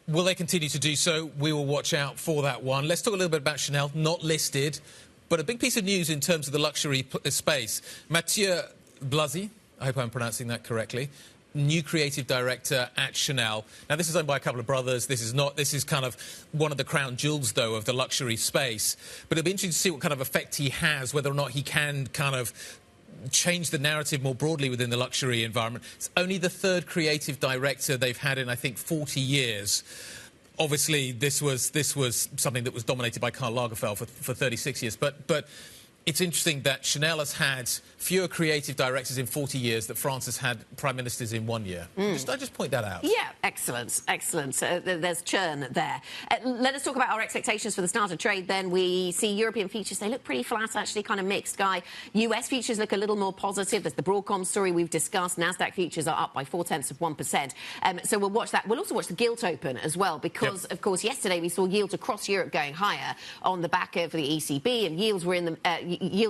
Will they continue to do so? We will watch out for that one. Let's talk a little bit about Chanel, not listed, but a big piece of news in terms of the luxury space. Mathieu Blazy, I hope I'm pronouncing that correctly, new creative director at Chanel. Now, this is owned by a couple of brothers. This is kind of one of the crown jewels, though, of the luxury space. But it'll be interesting to see what kind of effect he has, whether or not he can kind of change the narrative more broadly within the luxury environment. It's only the third creative director they've had in, I think, 40 years. Obviously, this was something that was dominated by Karl Lagerfeld for 36 years. But it's interesting that Chanel has had fewer creative directors in 40 years that France has had prime ministers in 1 year. I just point that out. Yeah, excellent, excellent. There's churn there. Let us talk about our expectations for the start of trade then. We see European futures, they look pretty flat, actually, kind of mixed, Guy. US futures look a little more positive. There's the Broadcom story we've discussed. NASDAQ futures are up by 0.4%. So we'll watch that. We'll also watch the gilt open as well because, of course, yesterday we saw yields across Europe going higher on the back of the ECB, and yields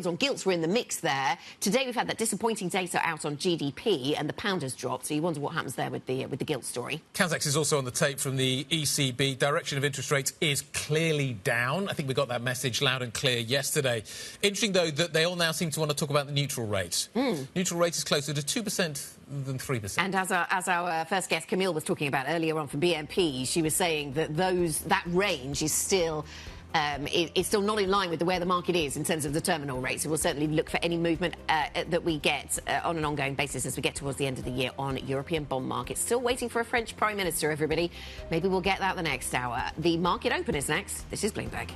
on gilts were in the mix there. Today we've had that disappointing data out on GDP, and the pound has dropped. So you wonder what happens there with the gilt story. Kazakh is also on the tape from the ECB. Direction of interest rates is clearly down. I think we got that message loud and clear yesterday. Interesting, though, that they all now seem to want to talk about the neutral rate. Neutral rate is closer to 2% than 3%. And as our first guest, Camille, was talking about earlier on from BNP, she was saying that that range is still... it's still not in line with where the market is in terms of the terminal rate. So we'll certainly look for any movement that we get on an ongoing basis as we get towards the end of the year on European bond markets. Still waiting for a French Prime Minister, everybody. Maybe we'll get that the next hour. The market open is next. This is Bloomberg.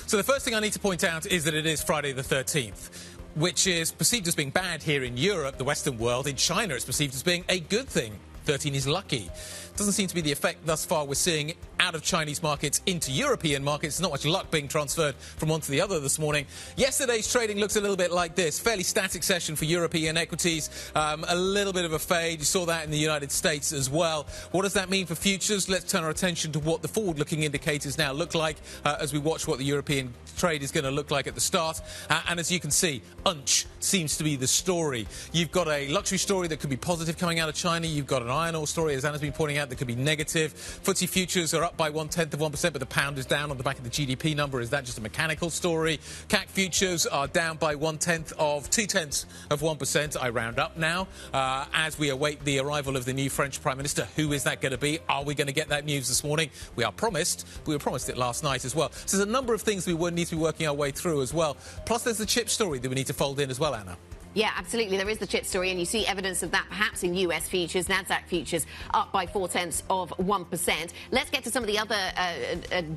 So the first thing I need to point out is that it is Friday the 13th, which is perceived as being bad here in Europe, the Western world. In China, it's perceived as being a good thing. 13 is lucky. Doesn't seem to be the effect thus far we're seeing out of Chinese markets into European markets. Not much luck being transferred from one to the other this morning. Yesterday's trading looks a little bit like this. Fairly static session for European equities. A little bit of a fade. You saw that in the United States as well. What does that mean for futures? Let's turn our attention to what the forward-looking indicators now look like as we watch what the European trade is going to look like at the start. And as you can see, UNCH seems to be the story. You've got a luxury story that could be positive coming out of China. You've got an iron ore story, as Anna's been pointing out, that could be negative. FTSE futures are up by 0.1%, but the pound is down on the back of the GDP number. Is that just a mechanical story? CAC futures are down by 0.2%. I round up now as we await the arrival of the new French Prime Minister. Who is that going to be? Are we going to get that news this morning? We are promised. We were promised it last night as well. So there's a number of things we need to be working our way through as well. Plus there's the chip story that we need to fold in as well, Anna. Yeah, absolutely. There is the chip story, and you see evidence of that perhaps in US futures. NASDAQ futures up by 0.4%. Let's get to some of the other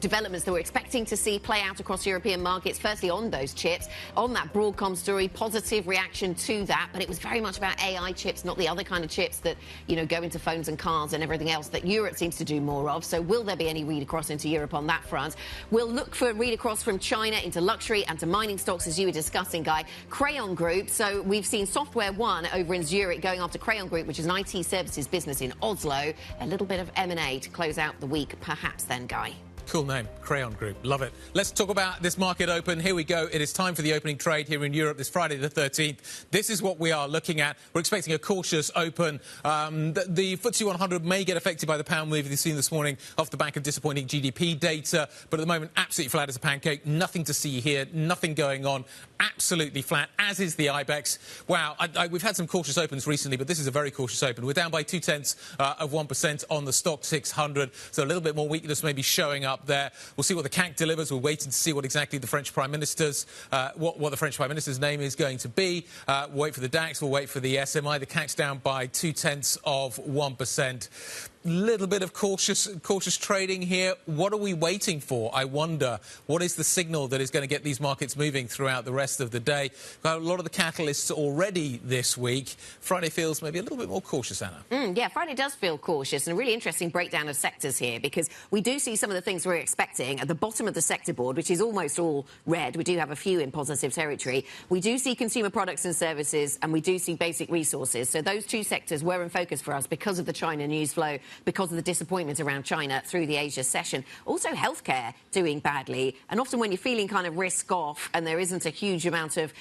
developments that we're expecting to see play out across European markets. Firstly, on those chips, on that Broadcom story, positive reaction to that, but it was very much about AI chips, not the other kind of chips that, you know, go into phones and cars and everything else that Europe seems to do more of. So will there be any read across into Europe on that front? We'll look for read across from China into luxury and to mining stocks, as you were discussing, Guy. Crayon Group. So we've seen Software One over in Zurich going after Crayon Group, which is an IT services business in Oslo. A little bit of M&A to close out the week, perhaps then, Guy. Cool name, Crayon Group. Love it. Let's talk about this market open. Here we go. It is time for the opening trade here in Europe this Friday the 13th. This is what we are looking at. We're expecting a cautious open. The FTSE 100 may get affected by the pound move you've seen this morning off the back of disappointing GDP data. But at the moment, absolutely flat as a pancake. Nothing to see here. Nothing going on. Absolutely flat, as is the IBEX. Wow, we've had some cautious opens recently, but this is a very cautious open. We're down by 0.2% on the stock 600. So a little bit more weakness maybe showing up there. We'll see what the CAC delivers. We're waiting to see what exactly the French Prime Minister's what the French Prime Minister's name is going to be. We'll wait for the DAX. We'll wait for the SMI. The CAC's down by 0.2%. Little bit of cautious trading here. What are we waiting for? I wonder. What is the signal that is going to get these markets moving throughout the rest of the day? Got a lot of the catalysts already this week. Friday feels maybe a little bit more cautious, Anna. Yeah, Friday does feel cautious, and a really interesting breakdown of sectors here, because we do see some of the things we're expecting at the bottom of the sector board, which is almost all red. We do have a few in positive territory. We do see consumer products and services, and we do see basic resources. So those two sectors were in focus for us because of the China news flow because of the disappointment around China through the Asia session. Also, healthcare doing badly. And often when you're feeling kind of risk off and there isn't a huge amount of,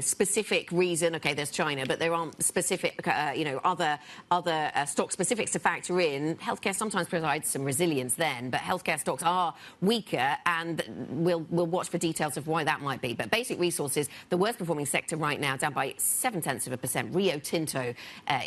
specific reason, OK, there's China, but there aren't specific, other stock specifics to factor in, healthcare sometimes provides some resilience then. But healthcare stocks are weaker, and we'll watch for details of why that might be. But basic resources, the worst performing sector right now, down by 0.7%. Rio Tinto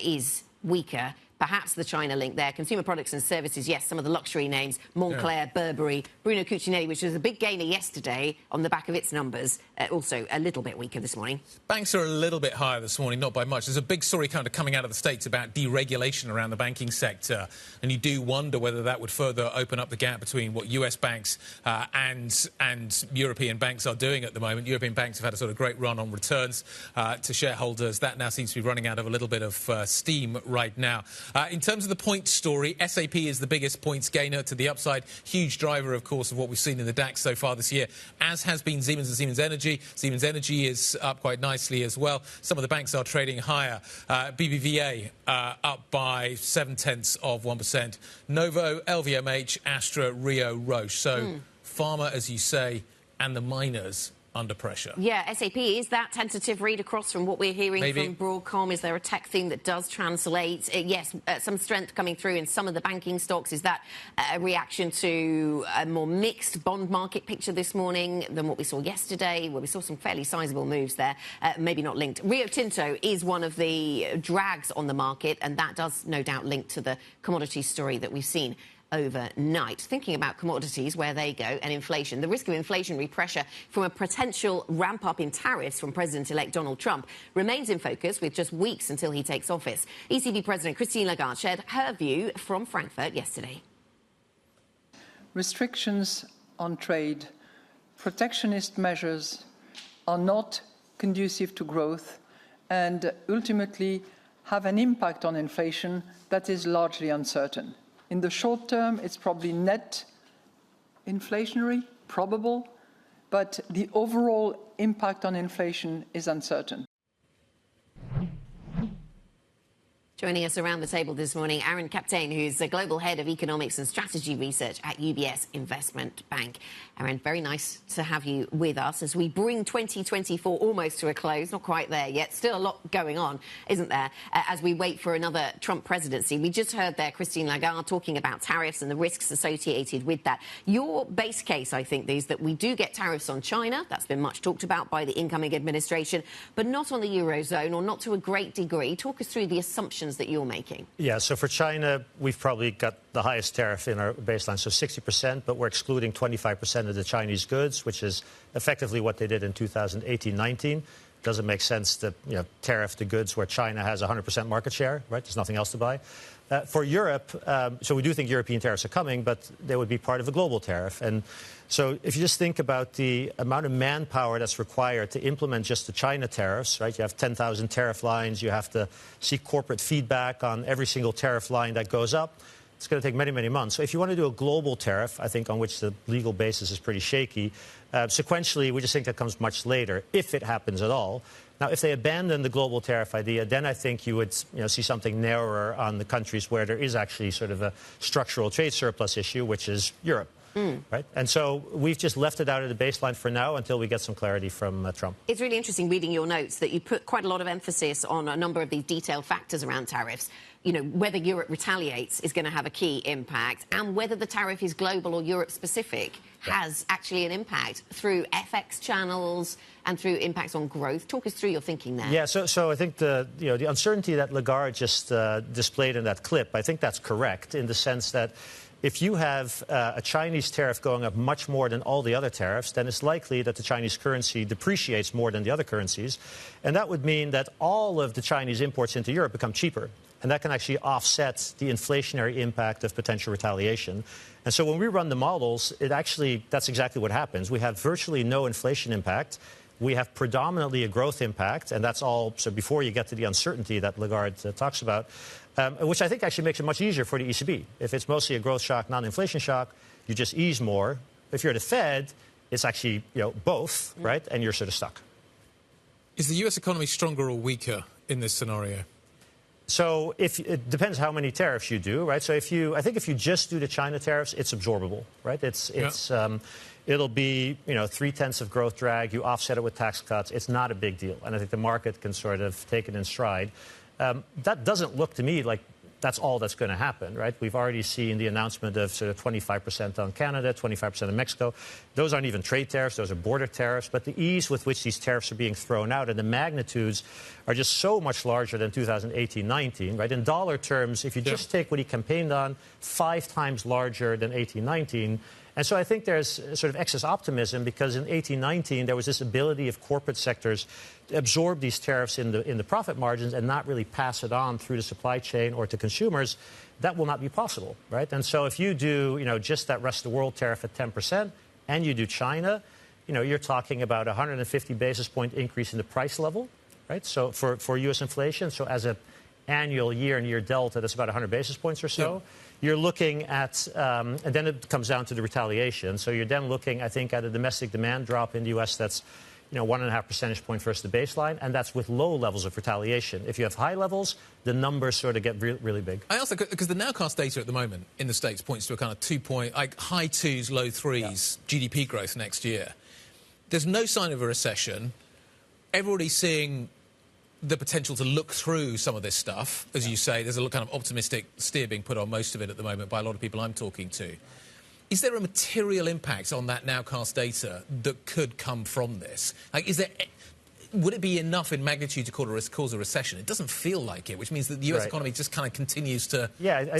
is weaker. Perhaps the China link there. Consumer products and services, yes, some of the luxury names, Moncler, Burberry, Bruno Cucinelli, which was a big gainer yesterday on the back of its numbers, also a little bit weaker this morning. Banks are a little bit higher this morning, not by much. There's a big story kind of coming out of the States about deregulation around the banking sector, and you do wonder whether that would further open up the gap between what US banks and European banks are doing at the moment. European banks have had a sort of great run on returns to shareholders. That now seems to be running out of a little bit of steam right now. In terms of the points story, SAP is the biggest points gainer to the upside. Huge driver, of course, of what we've seen in the DAX so far this year, as has been Siemens and Siemens Energy. Siemens Energy is up quite nicely as well. Some of the banks are trading higher. BBVA up by 0.7%. Novo, LVMH, Astra, Rio, Roche. So pharma, as you say, and the miners under pressure. Yeah, SAP, is that tentative read across from what we're hearing from Broadcom? Is there a tech theme that does translate? Yes, some strength coming through in some of the banking stocks. Is that a reaction to a more mixed bond market picture this morning than what we saw yesterday, where we saw some fairly sizable moves there, maybe not linked? Rio Tinto is one of the drags on the market, and that does no doubt link to the commodity story that we've seen overnight. Thinking about commodities, where they go, and inflation, the risk of inflationary pressure from a potential ramp-up in tariffs from President-elect Donald Trump remains in focus with just weeks until he takes office. ECB President Christine Lagarde shared her view from Frankfurt yesterday. Restrictions on trade, protectionist measures are not conducive to growth and ultimately have an impact on inflation that is largely uncertain. In the short term, it's probably net inflationary, probable, but the overall impact on inflation is uncertain. Joining us around the table this morning, Aaron Captain, who's the Global Head of Economics and Strategy Research at UBS Investment Bank. Aaron, very nice to have you with us as we bring 2024 almost to a close. Not quite there yet. Still a lot going on, isn't there, as we wait for another Trump presidency. We just heard there Christine Lagarde talking about tariffs and the risks associated with that. Your base case, I think, is that we do get tariffs on China. That's been much talked about by the incoming administration, but not on the Eurozone, or not to a great degree. Talk us through the assumptions that you're making. Yeah, so for China, we've probably got the highest tariff in our baseline, so 60%, but we're excluding 25% of the Chinese goods, which is effectively what they did in 2018-19. Doesn't make sense to tariff the goods where China has 100% market share, right? There's nothing else to buy. For Europe, so we do think European tariffs are coming, but they would be part of a global tariff. And so if you just think about the amount of manpower that's required to implement just the China tariffs, right? You have 10,000 tariff lines. You have to seek corporate feedback on every single tariff line that goes up. It's going to take many, many months. So if you want to do a global tariff, I think on which the legal basis is pretty shaky, sequentially, we just think that comes much later, if it happens at all. Now, if they abandon the global tariff idea, then I think you would see something narrower on the countries where there is actually sort of a structural trade surplus issue, which is Europe. Right? And so we've just left it out of the baseline for now until we get some clarity from Trump. It's really interesting reading your notes that you put quite a lot of emphasis on a number of these detailed factors around tariffs. Whether Europe retaliates is going to have a key impact, and whether the tariff is global or Europe-specific has actually an impact through FX channels and through impacts on growth. Talk us through your thinking there. Yeah, so I think the uncertainty that Lagarde just displayed in that clip, I think that's correct in the sense that if you have a Chinese tariff going up much more than all the other tariffs, then it's likely that the Chinese currency depreciates more than the other currencies. And that would mean that all of the Chinese imports into Europe become cheaper. And that can actually offset the inflationary impact of potential retaliation. And so when we run the models, that's exactly what happens. We have virtually no inflation impact. We have predominantly a growth impact, and that's all. So before you get to the uncertainty that Lagarde talks about, which I think actually makes it much easier for the ECB. If it's mostly a growth shock, non-inflation shock, you just ease more. If you're the Fed, it's actually both, right? And you're sort of stuck. Is the U.S. economy stronger or weaker in this scenario? So it depends how many tariffs you do, right? So I think if you just do the China tariffs, it's absorbable, right? It'll be 0.3 of growth drag. You offset it with tax cuts. It's not a big deal, and I think the market can sort of take it in stride. That doesn't look to me like that's all that's going to happen, right? We've already seen the announcement of sort of 25% on Canada, 25% on Mexico. Those aren't even trade tariffs, those are border tariffs. But the ease with which these tariffs are being thrown out and the magnitudes are just so much larger than 2018-19, right? In dollar terms, if you just take what he campaigned on, 5 times larger than 18-19. And so I think there's sort of excess optimism because in 18-19 there was this ability of corporate sectors to absorb these tariffs in the profit margins and not really pass it on through the supply chain or to consumers. That will not be possible, right? And so if you do, just that rest of the world tariff at 10% and you do China, you're talking about a 150 basis point increase in the price level, right? So for U.S. inflation, so as an annual year-on-year delta, that's about 100 basis points or so. Yeah. You're looking at, and then it comes down to the retaliation. So you're then looking, I think, at a domestic demand drop in the U.S. that's, 1.5 percentage point versus the baseline, and that's with low levels of retaliation. If you have high levels, the numbers sort of get really big. I also, because the nowcast data at the moment in the States points to a kind of high 2s, low 3s GDP growth next year. There's no sign of a recession. Everybody's seeing the potential to look through some of this stuff. As you say, there's a kind of optimistic steer being put on most of it at the moment by a lot of people I'm talking to. Is there a material impact on that nowcast data that could come from this? Like, would it be enough in magnitude to cause a recession? It doesn't feel like it, which means that the US economy just kind of continues to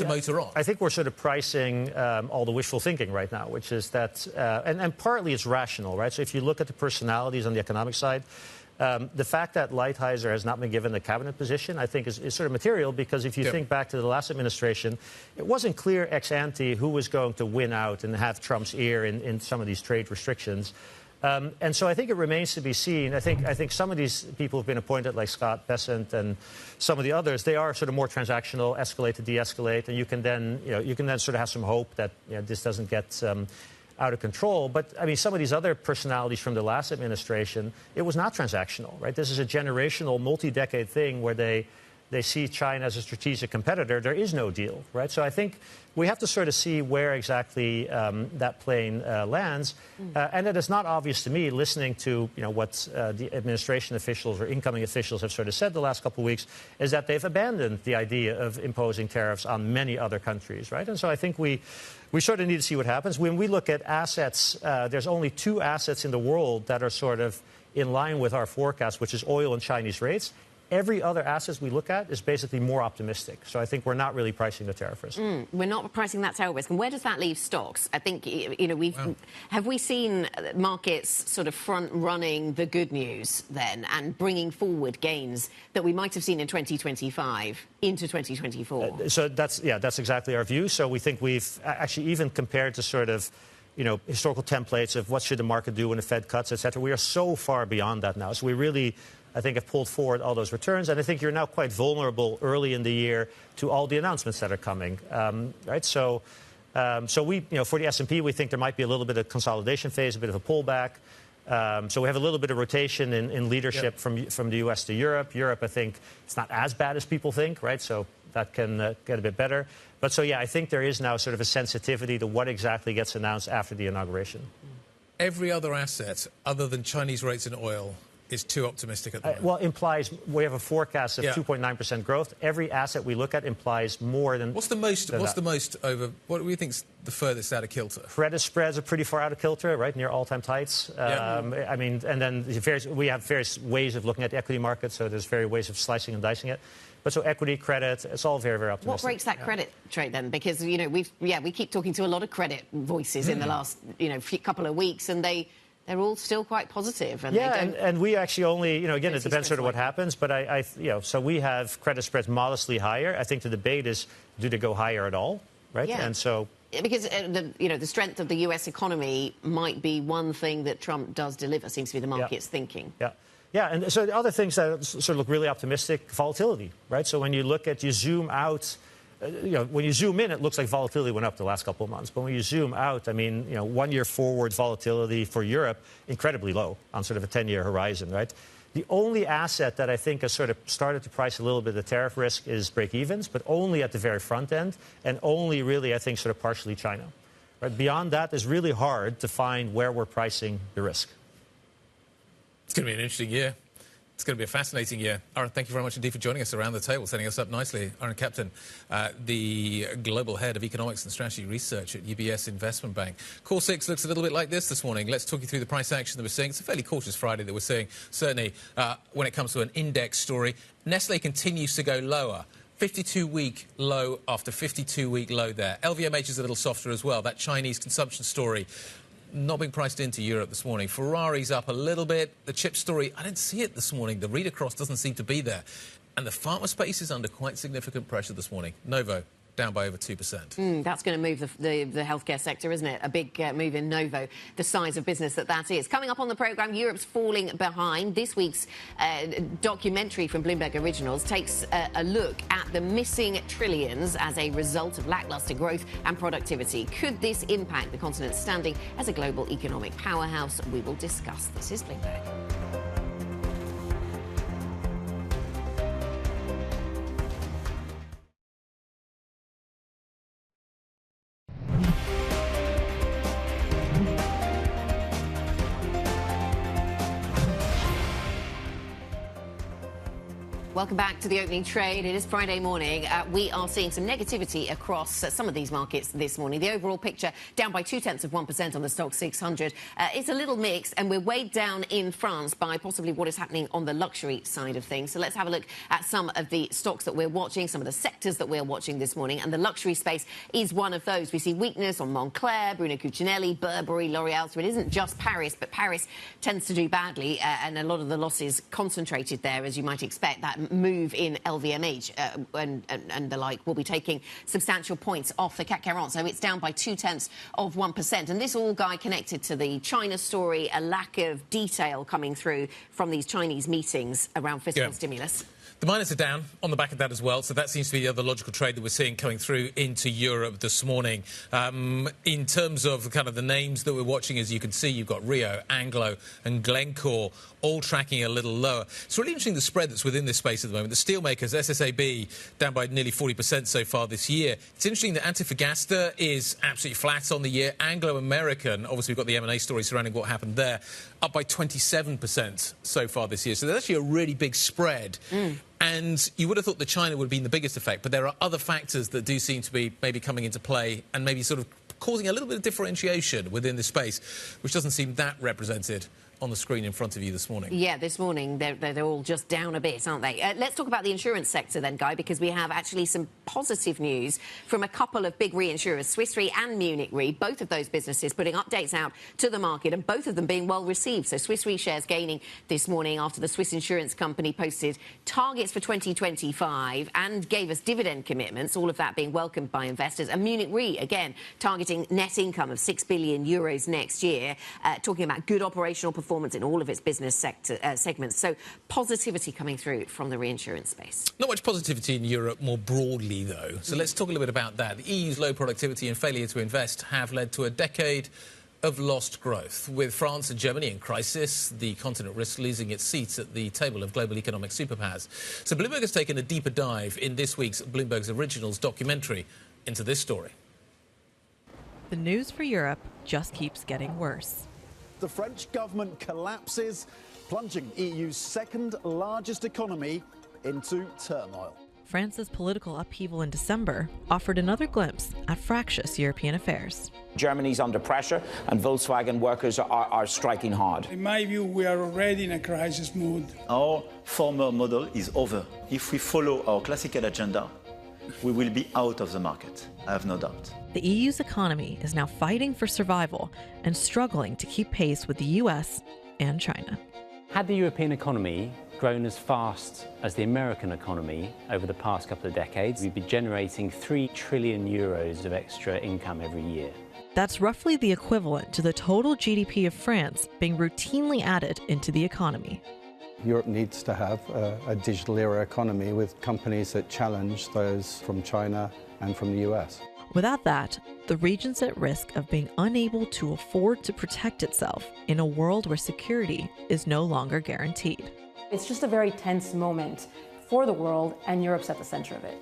motor on. I think we're sort of pricing all the wishful thinking right now, which is that, and partly it's rational, right? So if you look at the personalities on the economic side, the fact that Lighthizer has not been given the cabinet position, I think, is sort of material because if you think back to the last administration, it wasn't clear ex ante who was going to win out and have Trump's ear in some of these trade restrictions. And so I think it remains to be seen. I think some of these people who've been appointed, like Scott Bessent and some of the others, they are sort of more transactional, escalate to de-escalate, and you can then sort of have some hope that this doesn't get out of control. But, I mean, some of these other personalities from the last administration, it was not transactional, right? This is a generational, multi-decade thing where they see China as a strategic competitor. There is no deal, right? So I think we have to sort of see where exactly that plane lands. And it is not obvious to me, listening to what the administration officials or incoming officials have sort of said the last couple of weeks, is that they've abandoned the idea of imposing tariffs on many other countries, right? And so I think we sort of need to see what happens. When we look at assets, there's only 2 assets in the world that are sort of in line with our forecast, which is oil and Chinese rates. Every other asset we look at is basically more optimistic. So I think we're not really pricing the tariff risk. We're not pricing that tariff risk. And where does that leave stocks? I think, have we seen markets sort of front-running the good news then and bringing forward gains that we might have seen in 2025 into 2024? So that's exactly our view. So we think we've actually even compared to sort of historical templates of what should the market do when the Fed cuts, et cetera. We are so far beyond that now. So we really, I think, have pulled forward all those returns. And I think you're now quite vulnerable early in the year to all the announcements that are coming, right? So we, for the S&P, we think there might be a little bit of consolidation phase, a bit of a pullback. So we have a little bit of rotation in leadership from the U.S. to Europe. Europe, I think, it's not as bad as people think, right? So that can get a bit better. But so, I think there is now sort of a sensitivity to what exactly gets announced after the inauguration. Every other asset other than Chinese rates in oil is too optimistic at the moment. Well, implies we have a forecast of 2.9% growth. Every asset we look at implies more than. What do we think's the furthest out of kilter? Credit spreads are pretty far out of kilter, right, near all-time tights. I mean, and then we have various ways of looking at the equity market, so there's various ways of slicing and dicing it. But so equity, credit, it's all very, very optimistic. What breaks that credit trade then? Because we keep talking to a lot of credit voices in the last couple of weeks, and they're all still quite positive. And and we actually only, again, it depends sort of what happens. But so we have credit spreads modestly higher. I think the debate is, do they go higher at all, right? Yeah. And so. Because the strength of the U.S. economy might be one thing that Trump does deliver, seems to be the market's thinking. Yeah, and so the other things that sort of look really optimistic, volatility, right? So when you zoom out, when you zoom in, it looks like volatility went up the last couple of months. But when you zoom out, I mean, 1 year forward volatility for Europe, incredibly low on sort of a 10-year horizon, right? The only asset that I think has sort of started to price a little bit of the tariff risk is break-evens, but only at the very front end, and only really, I think, sort of partially China. Right? Beyond that, it's really hard to find where we're pricing the risk. It's going to be an interesting year. It's going to be a fascinating year. Aaron, thank you very much indeed for joining us around the table, setting us up nicely. Aaron Captain, the Global Head of Economics and Strategy Research at UBS Investment Bank. Core 6 looks a little bit like this morning. Let's talk you through the price action that we're seeing. It's a fairly cautious Friday that we're seeing, certainly when it comes to an index story. Nestle continues to go lower. 52-week low after 52-week low there. LVMH is a little softer as well. That Chinese consumption story not being priced into Europe this morning. Ferrari's up a little bit. The chip story, I didn't see it this morning. The read across doesn't seem to be there. And the pharma space is under quite significant pressure this morning. Novo down by over 2%. That's going to move the healthcare sector, isn't it? A big move in Novo, the size of business that is. Coming up on the programme, Europe's falling behind. This week's documentary from Bloomberg Originals takes a look at the missing trillions as a result of lacklustre growth and productivity. Could this impact the continent's standing as a global economic powerhouse? We will discuss. This is Bloomberg. Welcome back to the opening trade. It is Friday morning. We are seeing some negativity across some of these markets this morning. The overall picture down by 0.2% on the Stoxx 600. It's a little mixed, and we're weighed down in France by possibly what is happening on the luxury side of things. So let's have a look at some of the stocks that we're watching, some of the sectors that we're watching this morning, and the luxury space is one of those. We see weakness on Moncler, Bruno Cucinelli, Burberry, L'Oreal. So it isn't just Paris, but Paris tends to do badly, and a lot of the losses concentrated there, as you might expect. That move in LVMH and the like will be taking substantial points off the CAC 40. So it's down by 0.2%. And this all guy connected to the China story, a lack of detail coming through from these Chinese meetings around fiscal stimulus. The miners are down on the back of that as well, so that seems to be the other logical trade that we're seeing coming through into Europe this morning. In terms of kind of the names that we're watching, as you can see, you've got Rio, Anglo and Glencore all tracking a little lower. It's really interesting the spread that's within this space at the moment. The steelmakers, SSAB, down by nearly 40% so far this year. It's interesting that Antofagasta is absolutely flat on the year. Anglo-American, obviously we've got the M&A story surrounding what happened there, up by 27% so far this year. So there's actually a really big spread. And you would have thought that China would have been the biggest effect, but there are other factors that do seem to be maybe coming into play and maybe sort of causing a little bit of differentiation within this space, which doesn't seem that represented on the screen in front of you this morning. Yeah, this morning they're all just down a bit, aren't they? Let's talk about the insurance sector then, Guy, because we have actually some positive news from a couple of big reinsurers, Swiss Re and Munich Re, both of those businesses putting updates out to the market and both of them being well received. So Swiss Re shares gaining this morning after the Swiss insurance company posted targets for 2025 and gave us dividend commitments, all of that being welcomed by investors. And Munich Re, again, targeting net income of 6 billion euros next year, talking about good operational performance in all of its business sector segments. So positivity coming through from the reinsurance space. Not much positivity in Europe more broadly, though. So let's talk a little bit about that. The EU's low productivity and failure to invest have led to a decade of lost growth. With France and Germany in crisis, the continent risks losing its seats at the table of global economic superpowers. So Bloomberg has taken a deeper dive in this week's Bloomberg's Originals documentary into this story. The news for Europe just keeps getting worse. The French government collapses, plunging EU's second largest economy into turmoil. France's political upheaval in December offered another glimpse at fractious European affairs. Germany's under pressure and Volkswagen workers are striking hard. In my view, we are already in a crisis mood. Our former model is over. If we follow our classical agenda, we will be out of the market, I have no doubt. The EU's economy is now fighting for survival and struggling to keep pace with the US and China. Had the European economy grown as fast as the American economy over the past couple of decades, we'd be generating 3 trillion euros of extra income every year. That's roughly the equivalent to the total GDP of France being routinely added into the economy. Europe needs to have a digital era economy with companies that challenge those from China and from the US. Without that, the region's at risk of being unable to afford to protect itself in a world where security is no longer guaranteed. It's just a very tense moment for the world, and Europe's at the center of it.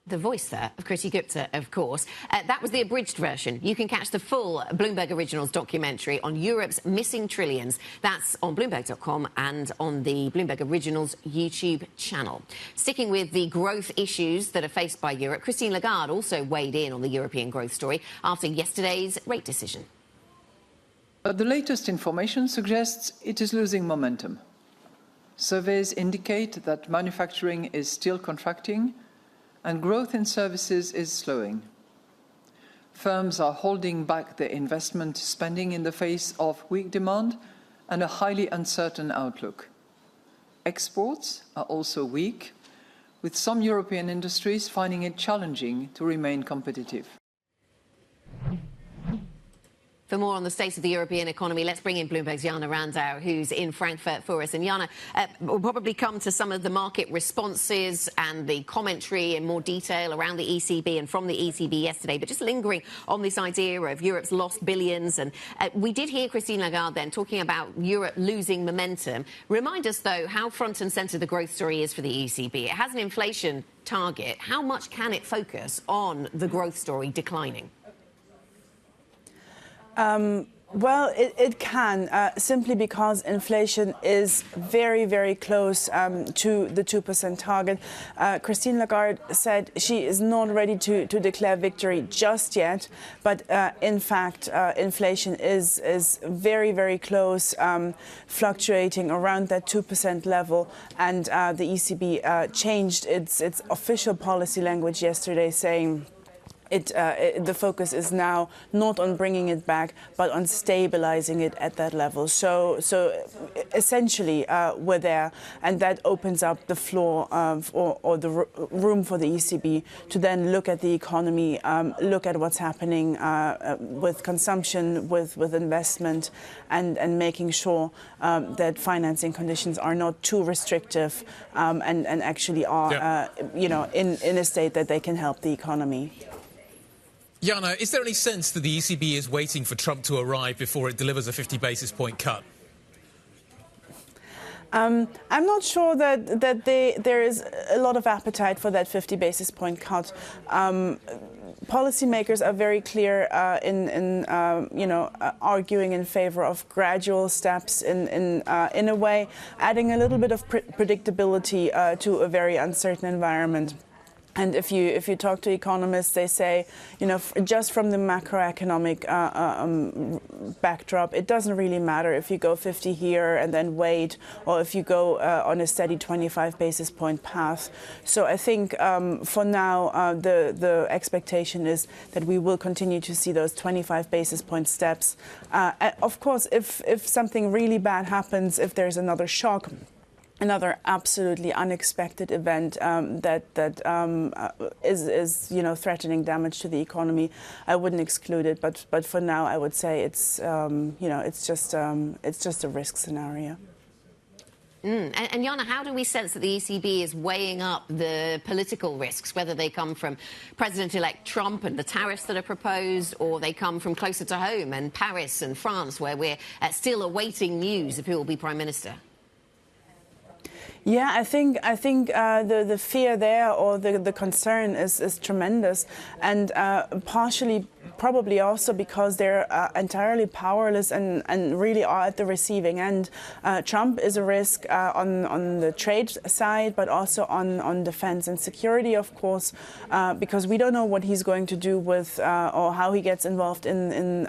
The voice there of Kriti Gupta, of course. That was the abridged version. You can catch the full Bloomberg Originals documentary on Europe's missing trillions. That's on Bloomberg.com and on the Bloomberg Originals YouTube channel. Sticking with the growth issues that are faced by Europe, Christine Lagarde also weighed in on the European growth story after yesterday's rate decision. But the latest information suggests it is losing momentum. Surveys indicate that manufacturing is still contracting and growth in services is slowing. Firms are holding back their investment spending in the face of weak demand and a highly uncertain outlook. Exports are also weak, with some European industries finding it challenging to remain competitive. For more on the state of the European economy, let's bring in Bloomberg's Jana Randau, who's in Frankfurt for us. And Jana, we'll probably come to some of the market responses and the commentary in more detail around the ECB and from the ECB yesterday. But just lingering on this idea of Europe's lost billions. And we did hear Christine Lagarde then talking about Europe losing momentum. Remind us, though, how front and centre the growth story is for the ECB. It has an inflation target. How much can it focus on the growth story declining? Well, it can, simply because inflation is very, very close to the 2% target. Christine Lagarde said she is not ready to declare victory just yet, but in fact, inflation is very, very close, fluctuating around that 2% level. And the ECB changed its official policy language yesterday, saying the focus is now not on bringing it back, but on stabilizing it at that level. So essentially, we're there, and that opens up the floor or the room for the ECB to then look at the economy, look at what's happening with consumption, with investment, and making sure that financing conditions are not too restrictive and actually are, in a state that they can help the economy. Jana, is there any sense that the ECB is waiting for Trump to arrive before it delivers a 50 basis point cut? I'm not sure that there is a lot of appetite for that 50 basis point cut. Policymakers are very clear in arguing in favor of gradual steps in a way, adding a little bit of predictability to a very uncertain environment. And if you talk to economists, they say, just from the macroeconomic backdrop, it doesn't really matter if you go 50 here and then wait, or if you go on a steady 25 basis point path. So I think for now, the expectation is that we will continue to see those 25 basis point steps. Of course, if something really bad happens, if there's another shock, another absolutely unexpected event that is threatening damage to the economy, I wouldn't exclude it. But for now, I would say it's just a risk scenario. And Jana, how do we sense that the ECB is weighing up the political risks, whether they come from President-elect Trump and the tariffs that are proposed, or they come from closer to home and Paris and France, where we're still awaiting news of who will be Prime Minister? Yeah, I think the fear there, or the concern is tremendous, and partially probably also because they're entirely powerless and really are at the receiving end. Trump is a risk on the trade side, but also on defense and security, of course, because we don't know what he's going to do with or how he gets involved in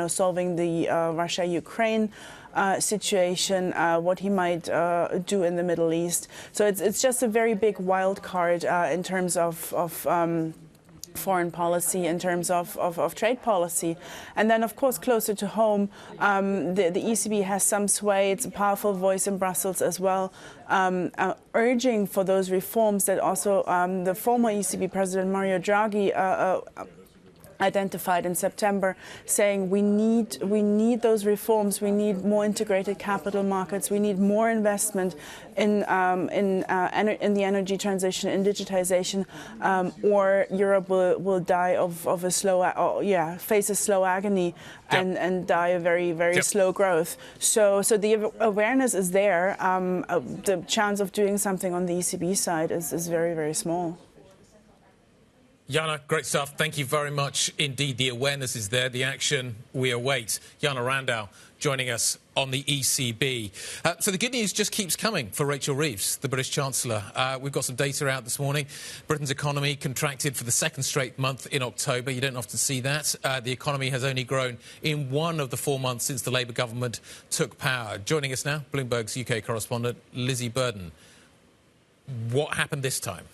solving the Russia-Ukraine situation, what he might do in the Middle East. So it's just a very big wild card in terms of foreign policy, in terms of trade policy. And then, of course, closer to home, the ECB has some sway. It's a powerful voice in Brussels as well, urging for those reforms that also the former ECB President Mario Draghi identified in September, saying we need those reforms. We need more integrated capital markets. We need more investment in the energy transition, in digitization, or Europe will die of a slow, face a slow agony and die a very slow growth. So the awareness is there. The chance of doing something on the ECB side is very small. Jana, great stuff. Thank you very much indeed. The awareness is there. The action we await. Jana Randau joining us on the ECB. So the good news just keeps coming for Rachel Reeves, the British Chancellor. We've got some data out this morning. Britain's economy contracted for the second straight month in October. You don't often see that. The economy has only grown in one of the 4 months since the Labour government took power. Joining us now, Bloomberg's UK correspondent, Lizzie Burden. What happened this time?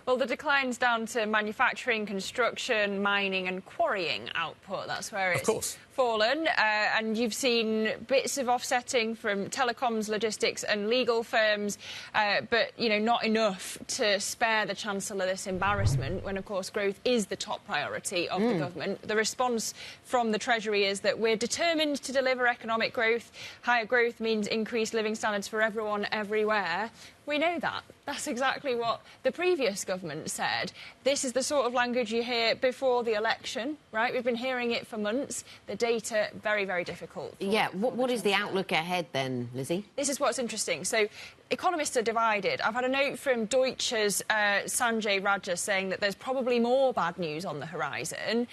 Well, the decline's down to manufacturing, construction, mining and quarrying output. That's where it's fallen. And you've seen bits of offsetting from telecoms, logistics and legal firms, but, you know, not enough to spare the Chancellor this embarrassment when, of course, growth is the top priority of the government. The response from the Treasury is that we're determined to deliver economic growth. Higher growth means increased living standards for everyone, everywhere. We know that. That's exactly what the previous government said. This is the sort of language you hear before the election, right? We've been hearing it for months. The data, very difficult. Yeah, what is the outlook ahead then, Lizzie? This is what's interesting. So economists are divided. I've had a note from Deutsche's Sanjay Raja saying that there's probably more bad news on the horizon.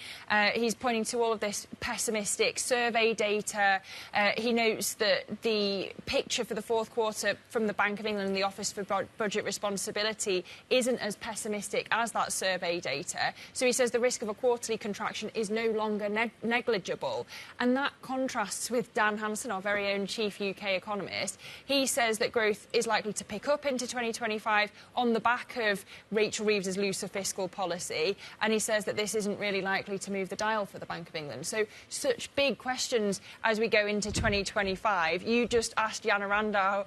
He's pointing to all of this pessimistic survey data. He notes that the picture for the fourth quarter from the Bank of England and the Office for Budget Responsibility isn't as pessimistic as that survey data. So he says the risk of a quarterly contraction is no longer negligible. And that contrasts with Dan Hansen, our very own chief UK economist. He says that growth is likely to pick up into 2025 on the back of Rachel Reeves' looser fiscal policy. And he says that this isn't really likely to move the dial for the Bank of England. So such big questions as we go into 2025. You just asked Jana Randau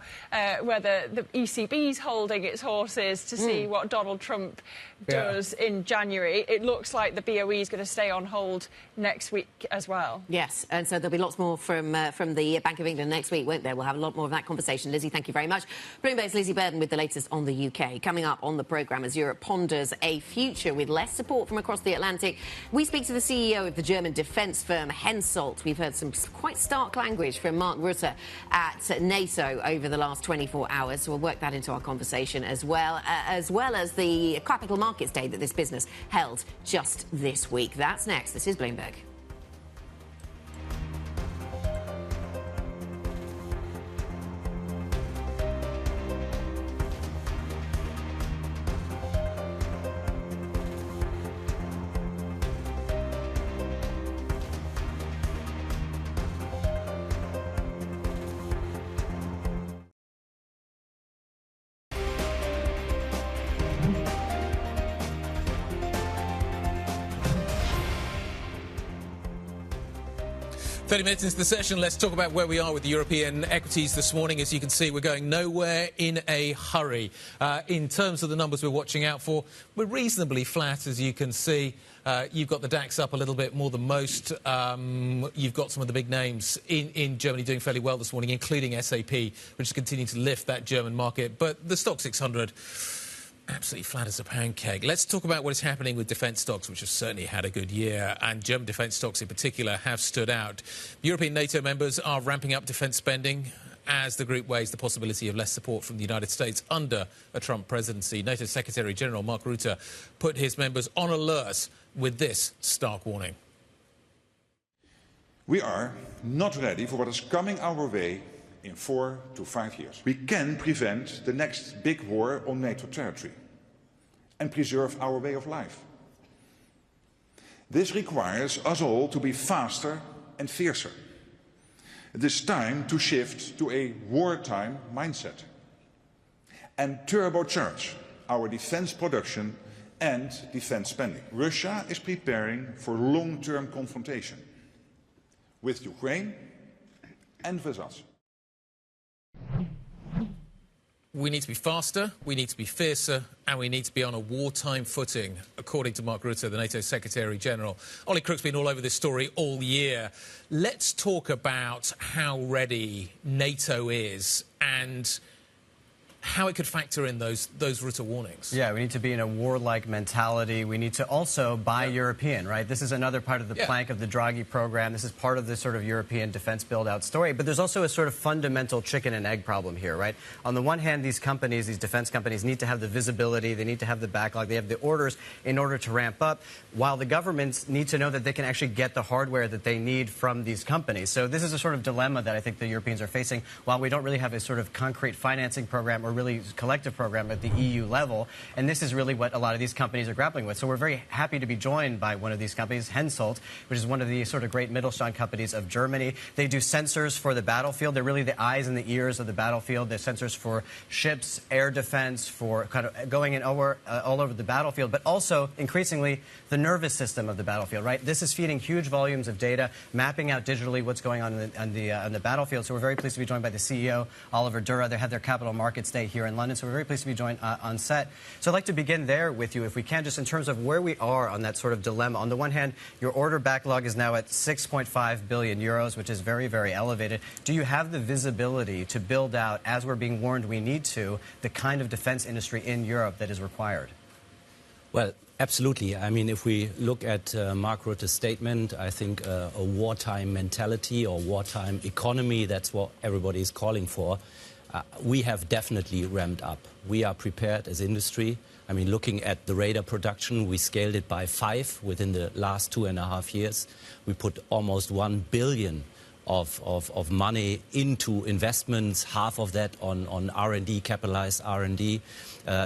whether the ECB's holding its horses to see what Donald Trump does in January. It looks like the BOE is going to stay on hold next week as well. Yes, and so there'll be lots more from the Bank of England next week, won't there? We'll have a lot more of that conversation. Lizzie, thank you very much. Bloomberg's Lizzie Burden with the latest on the UK. Coming up on the programme as Europe ponders a future with less support from across the Atlantic, we speak to the CEO of the German defence firm Hensoldt. We've heard some quite stark language from Mark Rutte at NATO over the last 24 hours, so we'll work that into our conversation as well as the Capital Markets Day that this business held just this week. That's next. This is Bloomberg. Minutes into the session, let's talk about where we are with the European equities this morning. As you can see, we're going nowhere in a hurry. In terms of the numbers we're watching out for, we're reasonably flat, as you can see. You've got the DAX up a little bit more than most. You've got some of the big names in Germany doing fairly well this morning, including SAP, which is continuing to lift that German market. But the Stock 600... absolutely flat as a pancake. Let's talk about what is happening with defence stocks, which have certainly had a good year, and German defence stocks in particular have stood out. European NATO members are ramping up defence spending as the group weighs the possibility of less support from the United States under a Trump presidency. NATO Secretary-General Mark Rutte put his members on alert with this stark warning. We are not ready for what is coming our way in 4 to 5 years. We can prevent the next big war on NATO territory and preserve our way of life. This requires us all to be faster and fiercer. It is time to shift to a wartime mindset and turbocharge our defense production and defense spending. Russia is preparing for long-term confrontation with Ukraine and with us. We need to be faster, we need to be fiercer, and we need to be on a wartime footing, according to Mark Rutte, the NATO Secretary-General. Ollie Crook's been all over this story all year. Let's talk about how ready NATO is and how it could factor in those Rutte warnings. Yeah, we need to be in a warlike mentality. We need to also buy European, right? This is another part of the plank of the Draghi program. This is part of the sort of European defense build-out story. But there's also a sort of fundamental chicken and egg problem here, right? On the one hand, these companies, these defense companies, need to have the visibility, they need to have the backlog, they have the orders in order to ramp up, while the governments need to know that they can actually get the hardware that they need from these companies. So this is a sort of dilemma that I think the Europeans are facing, while we don't really have a sort of concrete financing program or really collective program at the EU level. And this is really what a lot of these companies are grappling with. So we're very happy to be joined by one of these companies, Hensoldt, which is one of the sort of great Mittelstand companies of Germany. They do sensors for the battlefield. They're really the eyes and the ears of the battlefield. They're sensors for ships, air defense, for kind of going in all over the battlefield, but also increasingly the nervous system of the battlefield, right? This is feeding huge volumes of data, mapping out digitally what's going on on the battlefield. So we're very pleased to be joined by the CEO, Oliver Dura. They had their Capital Markets Day here in London, so we're very pleased to be joined on set. So I'd like to begin there with you, if we can, just in terms of where we are on that sort of dilemma. On the one hand, your order backlog is now at 6.5 billion euros, which is very, very elevated. Do you have the visibility to build out, as we're being warned we need to, the kind of defense industry in Europe that is required? Well, absolutely. I mean, if we look at Mark Rutte's statement, I think a wartime mentality or wartime economy, that's what everybody is calling for. We have definitely ramped up. We are prepared as industry. I mean, looking at the radar production, we scaled it by 5 within the last 2.5 years. We put almost 1 billion of money into investments, half of that on R&D, capitalized R&D,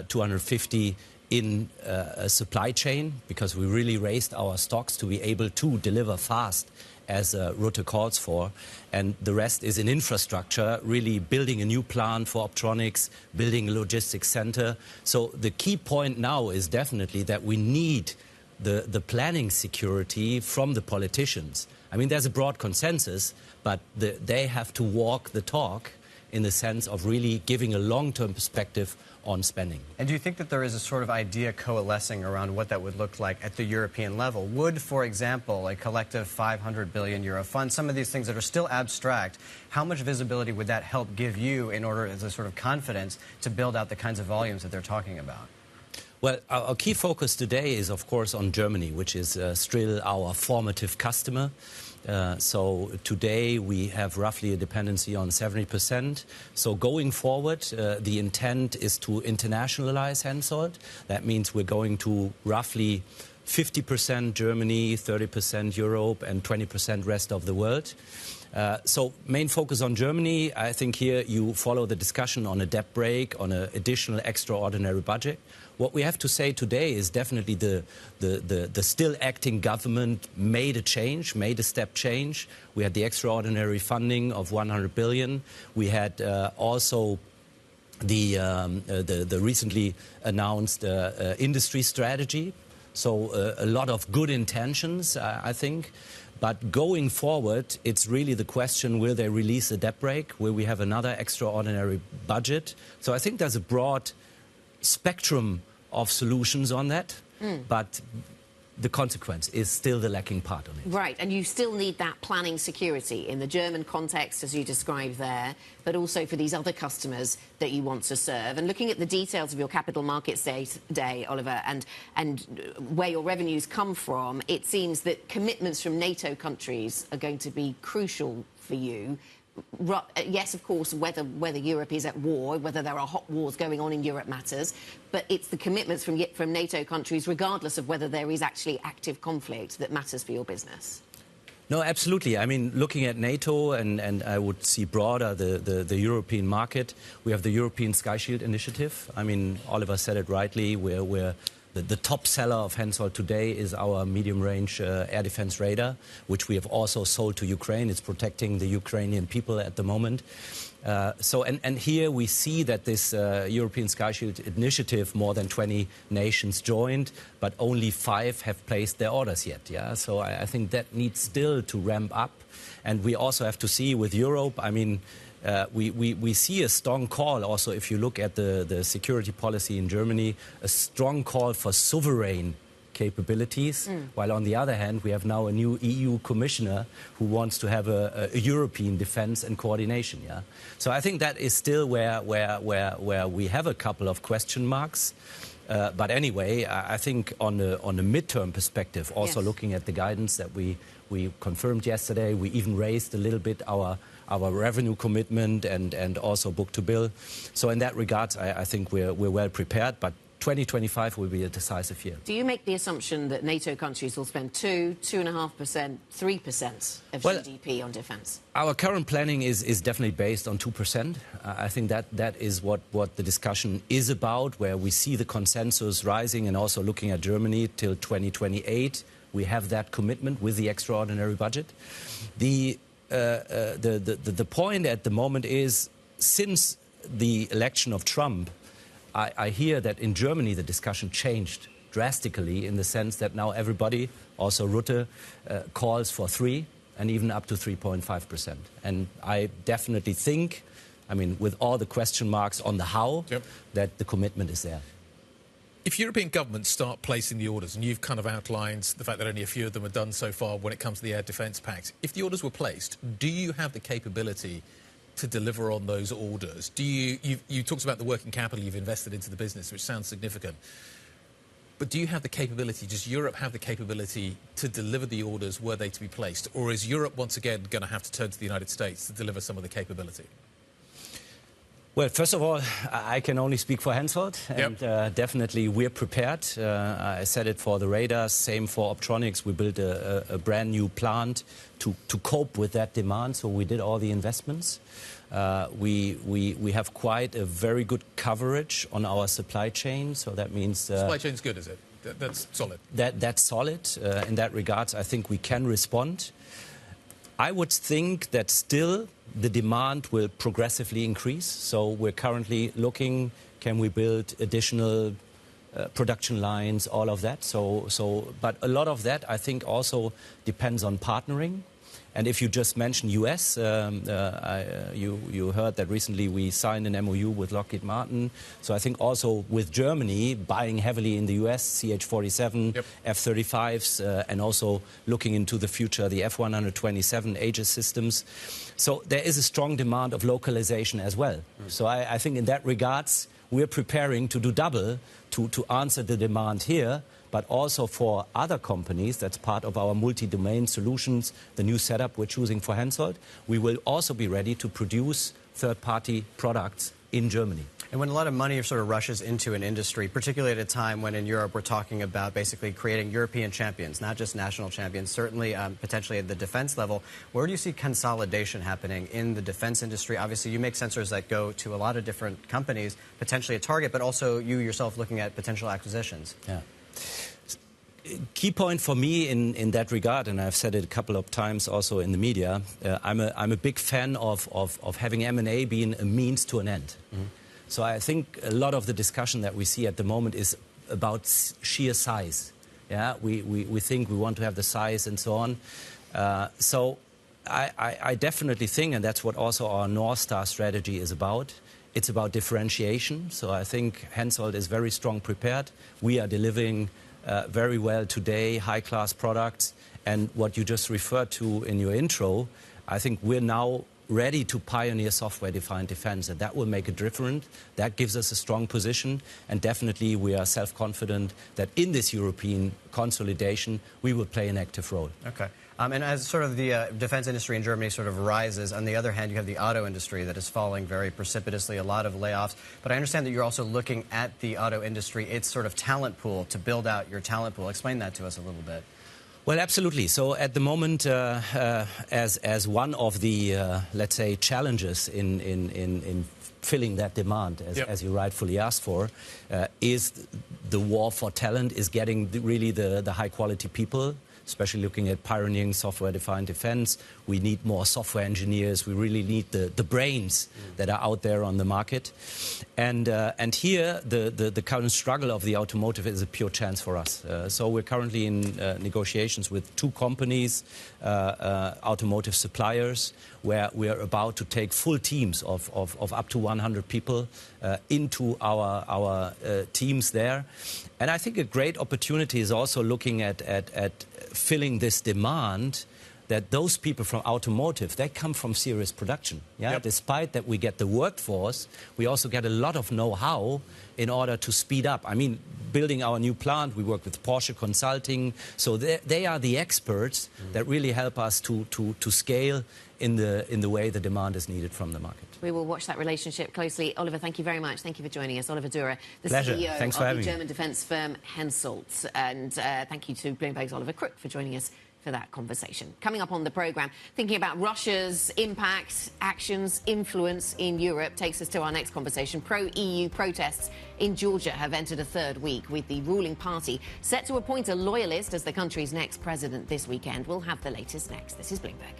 250 in a supply chain, because we really raised our stocks to be able to deliver fast, as Rutte calls for, and the rest is in infrastructure, really building a new plant for optronics, building a logistics center. So the key point now is definitely that we need the planning security from the politicians. I mean, there's a broad consensus, but they have to walk the talk in the sense of really giving a long-term perspective on spending. And do you think that there is a sort of idea coalescing around what that would look like at the European level? Would, for example, a collective 500 billion euro fund, some of these things that are still abstract, how much visibility would that help give you in order, as a sort of confidence, to build out the kinds of volumes that they're talking about? Well, our key focus today is, of course, on Germany, which is still our formative customer. So today we have roughly a dependency on 70%. So going forward, the intent is to internationalize Hensoldt. That means we're going to roughly 50% Germany, 30% Europe, and 20% rest of the world. So main focus on Germany. I think here you follow the discussion on a debt brake, on an additional extraordinary budget. What we have to say today is definitely the still acting government made a change, made a step change. We had the extraordinary funding of 100 billion. We had also the recently announced industry strategy. So a lot of good intentions, I think. But going forward, it's really the question, will they release a debt brake? Will we have another extraordinary budget? So I think there's a broad spectrum of solutions on that, but the consequence is still the lacking part on it. Right, and you still need that planning security in the German context, as you described there, but also for these other customers that you want to serve. And looking at the details of your Capital Markets Day, Oliver, and where your revenues come from, it seems that commitments from NATO countries are going to be crucial for you. Yes, of course, whether Europe is at war, whether there are hot wars going on in Europe matters, but it's the commitments from NATO countries, regardless of whether there is actually active conflict, that matters for your business. No, absolutely. I mean, looking at NATO, and I would see broader the European market, we have the European Sky Shield initiative. I mean, Oliver said it rightly, we're the top seller of Hensoldt today is our medium-range air defense radar, which we have also sold to Ukraine. It's protecting the Ukrainian people at the moment. And here we see that this European Sky Shield initiative, more than 20 nations joined, but only 5 have placed their orders yet. Yeah, so I think that needs still to ramp up. And we also have to see with Europe, I mean, we see a strong call also, if you look at the security policy in Germany, a strong call for sovereign capabilities, while on the other hand we have now a new EU commissioner who wants to have a European defense and coordination. Yeah, so I think that is still where we have a couple of question marks. But anyway, I think on a midterm perspective, also looking at the guidance that we confirmed yesterday, we even raised a little bit our revenue commitment and also book to bill. So in that regard, I think we're well prepared. But 2025 will be a decisive year. Do you make the assumption that NATO countries will spend 2.5%, 3% of GDP on defence? Our current planning is definitely based on 2%. I think that is what the discussion is about, where we see the consensus rising, and also looking at Germany till 2028. We have that commitment with the extraordinary budget. The point at the moment is, since the election of Trump, I hear that in Germany the discussion changed drastically, in the sense that now everybody, also Rutte, calls for 3% and even up to 3.5%. And I definitely think, I mean, with all the question marks on the how, that the commitment is there. If European governments start placing the orders, and you've kind of outlined the fact that only a few of them are done so far when it comes to the Air Defence Pact, if the orders were placed, do you have the capability to deliver on those orders? Do you talked about the working capital you've invested into the business, which sounds significant. But do you have the capability, does Europe have the capability to deliver the orders were they to be placed? Or is Europe once again going to have to turn to the United States to deliver some of the capability? Well, first of all, I can only speak for Hensoldt, and definitely we're prepared. I said it for the radars, same for optronics. We built a brand new plant to cope with that demand, so we did all the investments. We have quite a very good coverage on our supply chain, so that means... supply chain's good, is it? That's solid? That's solid. In that regard, I think we can respond. I would think that still the demand will progressively increase. So we're currently looking, can we build additional production lines, all of that. But a lot of that, I think, also depends on partnering. And if you just mention US, you heard that recently we signed an MOU with Lockheed Martin. So I think also with Germany buying heavily in the US, CH-47, F-35s, and also looking into the future, the F-127 Aegis systems. So there is a strong demand of localization as well. So I think in that regards, we're preparing to do double to answer the demand here, but also for other companies. That's part of our multi-domain solutions, the new setup we're choosing for Hensoldt. We will also be ready to produce third-party products in Germany. And when a lot of money sort of rushes into an industry, particularly at a time when in Europe we're talking about basically creating European champions, not just national champions, certainly potentially at the defense level, where do you see consolidation happening in the defense industry? Obviously, you make sensors that go to a lot of different companies, potentially a target, but also you yourself looking at potential acquisitions. Yeah. Key point for me in that regard, and I've said it a couple of times also in the media, I'm a big fan of having M&A being a means to an end. So I think a lot of the discussion that we see at the moment is about sheer size. Yeah, we think we want to have the size and so on. So I definitely think, and that's what also our North Star strategy is about, it's about differentiation. So I think Hensoldt is very strong prepared. We are delivering very well today, high-class products. And what you just referred to in your intro, I think we're now ready to pioneer software-defined defense, and that will make a difference. That gives us a strong position, and definitely we are self-confident that in this European consolidation, we will play an active role. Okay. And as sort of the defense industry in Germany sort of rises, on the other hand, you have the auto industry that is falling very precipitously, a lot of layoffs. But I understand that you're also looking at the auto industry, its sort of talent pool, to build out your talent pool. Explain that to us a little bit. Well, absolutely. So at the moment, as one of the, let's say, challenges in filling that demand, as you rightfully asked for, is the war for talent, is getting really the high-quality people especially looking at pioneering software-defined defense. We need more software engineers. We really need the brains that are out there on the market. And here, the current struggle of the automotive is a pure chance for us. So we're currently in negotiations with 2 companies, automotive suppliers, where we are about to take full teams of up to 100 people into our teams there. And I think a great opportunity is also looking at filling this demand, that those people from automotive, they come from serious production. Yeah? Yep. Despite that we get the workforce, we also get a lot of know-how in order to speed up. I mean, building our new plant, we work with Porsche Consulting. So they are the experts that really help us to scale in the way the demand is needed from the market. We will watch that relationship closely. Oliver, thank you very much. Thank you for joining us. Oliver Dürer, the Pleasure. CEO Thanks of the German defence firm Hensoldt. And thank you to Bloomberg's Oliver Crook for joining us for that conversation. Coming up on the programme, thinking about Russia's impact, actions, influence in Europe takes us to our next conversation. Pro-EU protests in Georgia have entered a 3rd week, with the ruling party set to appoint a loyalist as the country's next president this weekend. We'll have the latest next. This is Bloomberg.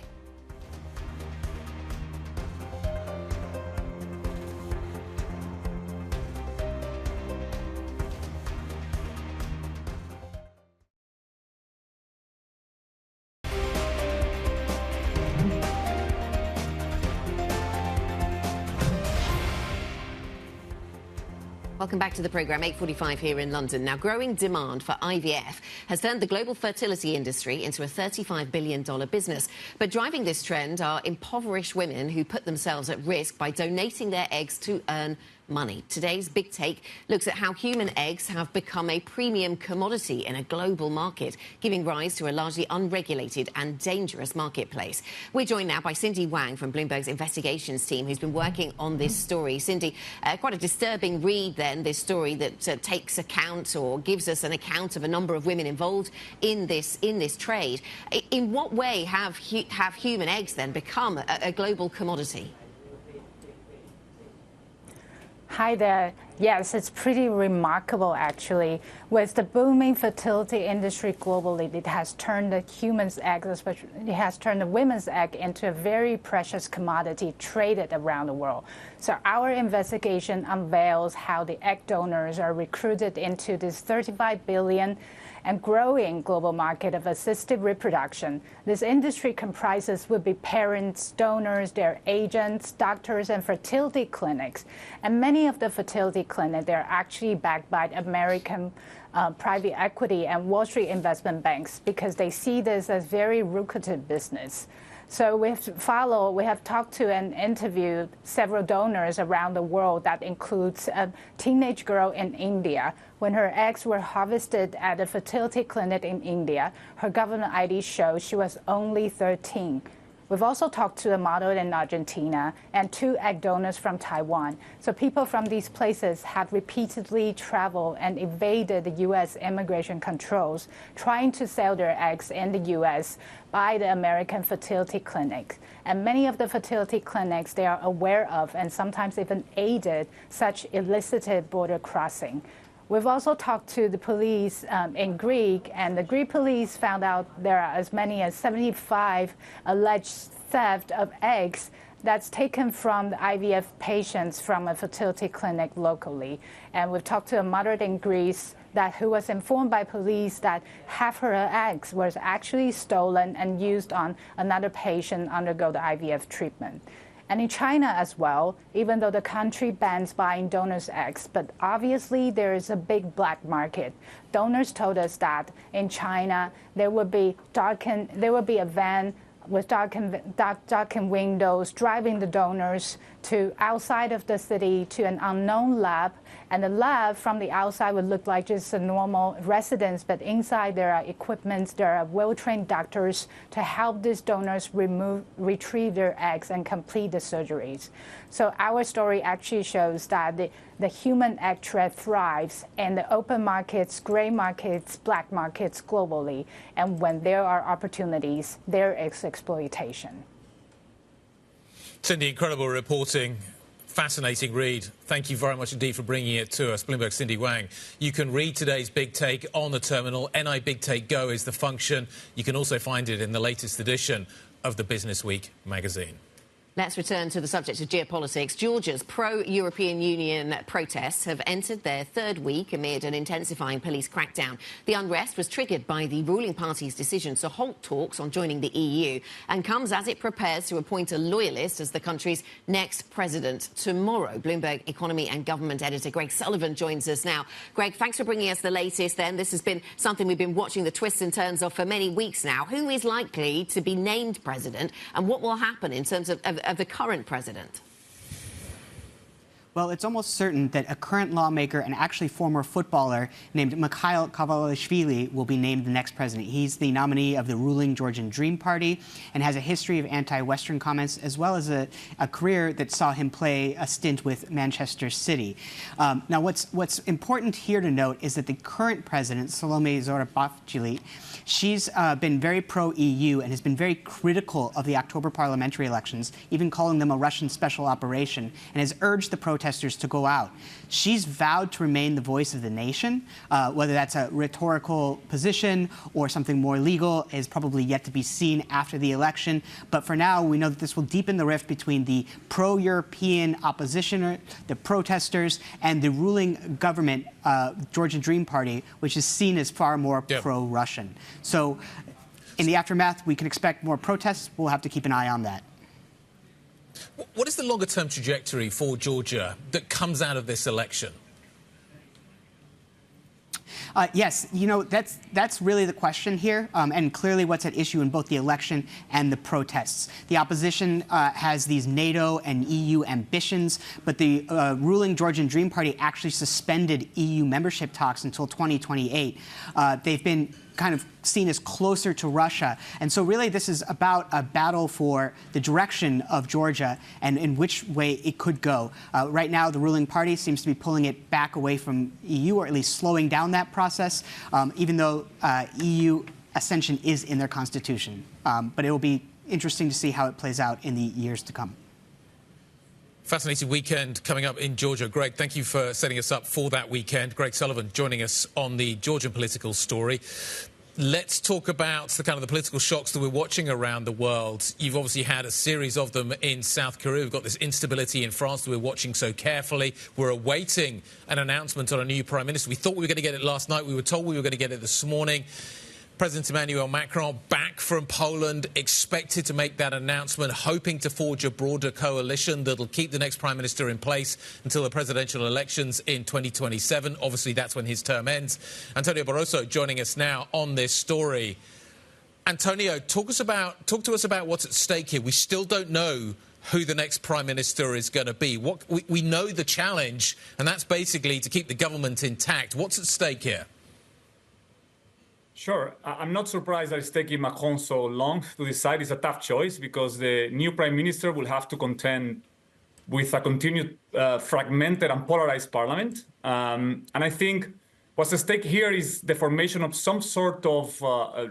Welcome back to the programme, 8:45 here in London. Now, growing demand for IVF has turned the global fertility industry into a $35 billion business. But driving this trend are impoverished women who put themselves at risk by donating their eggs to earn money. Today's Big Take looks at how human eggs have become a premium commodity in a global market, giving rise to a largely unregulated and dangerous marketplace. We're joined now by Cindy Wang from Bloomberg's investigations team, who's been working on this story. Cindy, quite a disturbing read then, this story that takes account or gives us an account of a number of women involved in this trade. In what way have human eggs then become a global commodity? Hi there. Yes, it's pretty remarkable, actually. With the booming fertility industry globally, it has turned the human's egg, especially it has turned the women's egg into a very precious commodity traded around the world. So our investigation unveils how the egg donors are recruited into this $35 billion and growing global market of assisted reproduction. This industry comprises would-be parents, donors, their agents, doctors, and fertility clinics. And many of the fertility clinics, they're actually backed by American private equity and Wall Street investment banks because they see this as very lucrative business. So we have talked to and interviewed several donors around the world. That includes a teenage girl in India. When her eggs were harvested at a fertility clinic in India, her government ID shows she was only 13. We've also talked to a model in Argentina and 2 egg donors from Taiwan. So people from these places have repeatedly traveled and evaded the U.S. immigration controls, trying to sell their eggs in the U.S. by the American fertility clinic. And many of the fertility clinics, they are aware of and sometimes even aided such illicit border crossing. We've also talked to the police in Greek, and the Greek police found out there are as many as 75 alleged theft of eggs that's taken from the IVF patients from a fertility clinic locally. And we've talked to a mother in Greece who was informed by police that half her eggs was actually stolen and used on another patient undergo the IVF treatment. And in China as well, even though the country bans buying donors' eggs, but obviously there is a big black market. Donors told us that in China there would be a van with darkened windows driving the donors to outside of the city to an unknown lab. And the lab from the outside would look like just a normal residence, but inside there are equipment, there are well-trained doctors to help these donors retrieve their eggs and complete the surgeries. So our story actually shows that the human egg trade thrives in the open markets, gray markets, black markets globally. And when there are opportunities, there is exploitation. Cindy, incredible reporting Fascinating read. Thank you very much indeed for bringing it to us. Bloomberg's Cindy Wang. You can read today's Big Take on the terminal. NI Big Take Go is the function. You can also find it in the latest edition of the Business Week magazine. Let's return to the subject of geopolitics. Georgia's pro-European Union protests have entered their third week amid an intensifying police crackdown. The unrest was triggered by the ruling party's decision to halt talks on joining the EU and comes as it prepares to appoint a loyalist as the country's next president tomorrow. Bloomberg economy and government editor Greg Sullivan joins us now. Greg, thanks for bringing us the latest then. This has been something we've been watching the twists and turns of for many weeks now. Who is likely to be named president and what will happen in terms of the current president? Well, it's almost certain that a current lawmaker and actually former footballer named Mikhail Kavalishvili will be named the next president. He's the nominee of the ruling Georgian Dream Party and has a history of anti-Western comments, as well as a career that saw him play a stint with Manchester City. Now, what's important here to note is that the current president, Salome Zorabashvili, she's been very pro-EU and has been very critical of the October parliamentary elections, even calling them a Russian special operation, and has urged the protesters to go out. She's vowed to remain the voice of the nation. Whether that's a rhetorical position or something more legal is probably yet to be seen after the election. But for now, we know that this will deepen the rift between the pro-European opposition, the protesters, and the ruling government, Georgian Dream Party, which is seen as far more pro-Russian. So in the aftermath, we can expect more protests. We'll have to keep an eye on that. What is the longer-term trajectory for Georgia that comes out of this election? Yes, you know, that's really the question here, and clearly what's at issue in both the election and the protests. The opposition has these NATO and EU ambitions, but the ruling Georgian Dream Party actually suspended EU membership talks until 2028. They've been kind of seen as closer to Russia. And so really this is about a battle for the direction of Georgia and in which way it could go. Right now, the ruling party seems to be pulling it back away from EU, or at least slowing down that process, even though EU accession is in their constitution. But it will be interesting to see how it plays out in the years to come. Fascinating weekend coming up in Georgia. Greg, thank you for setting us up for that weekend. Greg Sullivan joining us on the Georgian political story. Let's talk about the kind of the political shocks that we're watching around the world. You've obviously had a series of them in South Korea. We've got this instability in France that we're watching so carefully. We're awaiting an announcement on a new prime minister. We thought we were going to get it last night. We were told we were going to get it this morning. President Emmanuel Macron back from Poland, expected to make that announcement, hoping to forge a broader coalition that'll keep the next prime minister in place until the presidential elections in 2027. Obviously, that's when his term ends. Antonio Barroso joining us now on this story. Antonio, talk to us about what's at stake here. We still don't know who the next prime minister is going to be. We know the challenge, and that's basically to keep the government intact. What's at stake here? Sure. I'm not surprised that it's taking Macron so long to decide. It's a tough choice because the new prime minister will have to contend with a continued fragmented and polarized parliament. And I think what's at stake here is the formation of some sort of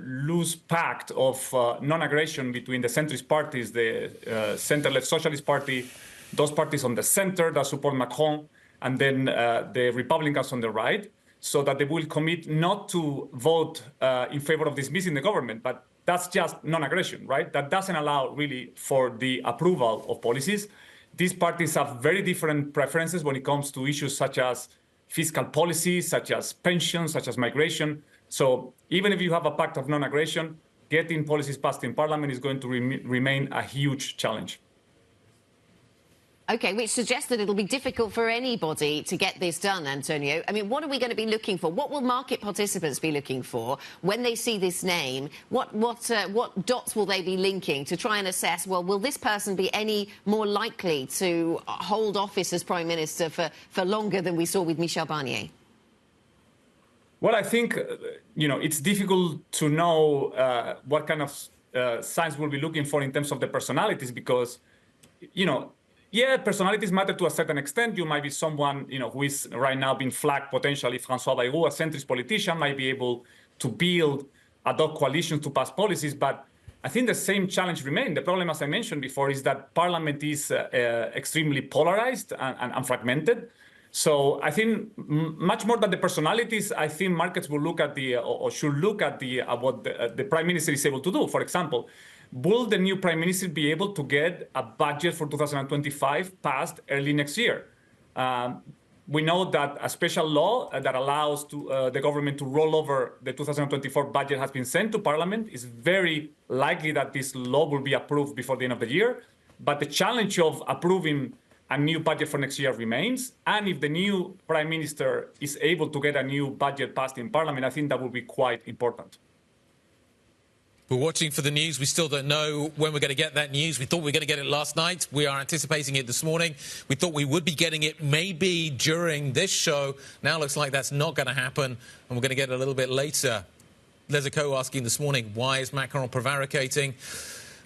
loose pact of non-aggression between the centrist parties, the center-left Socialist Party, those parties on the center that support Macron, and then the Republicans on the right, so that they will commit not to vote in favor of dismissing the government. But that's just non-aggression, right? That doesn't allow really for the approval of policies. These parties have very different preferences when it comes to issues such as fiscal policy, such as pensions, such as migration. So even if you have a pact of non-aggression, getting policies passed in parliament is going to remain a huge challenge. OK, which suggests that it'll be difficult for anybody to get this done, Antonio. I mean, what are we going to be looking for? What will market participants be looking for when they see this name? What dots will they be linking to try and assess, well, will this person be any more likely to hold office as Prime Minister for longer than we saw with Michel Barnier? Well, I think, it's difficult to know what kind of signs we'll be looking for in terms of the personalities because, yeah, personalities matter to a certain extent. You might be someone, who is right now being flagged potentially, François Bayrou, a centrist politician, might be able to build ad hoc coalitions to pass policies. But I think the same challenge remains. The problem, as I mentioned before, is that Parliament is extremely polarized and fragmented. So I think much more than the personalities, I think markets will look at or should look at what the Prime Minister is able to do. For example, will the new Prime Minister be able to get a budget for 2025 passed early next year? We know that a special law that allows the government to roll over the 2024 budget has been sent to Parliament. It's very likely that this law will be approved before the end of the year. But the challenge of approving a new budget for next year remains. And if the new Prime Minister is able to get a new budget passed in Parliament, I think that will be quite important. We're watching for the news. We still don't know when we're going to get that news. We thought we were going to get it last night. We are anticipating it this morning. We thought we would be getting it maybe during this show. Now looks like that's not going to happen, and we're going to get it a little bit later. There's a co-asking this morning, why is Macron prevaricating?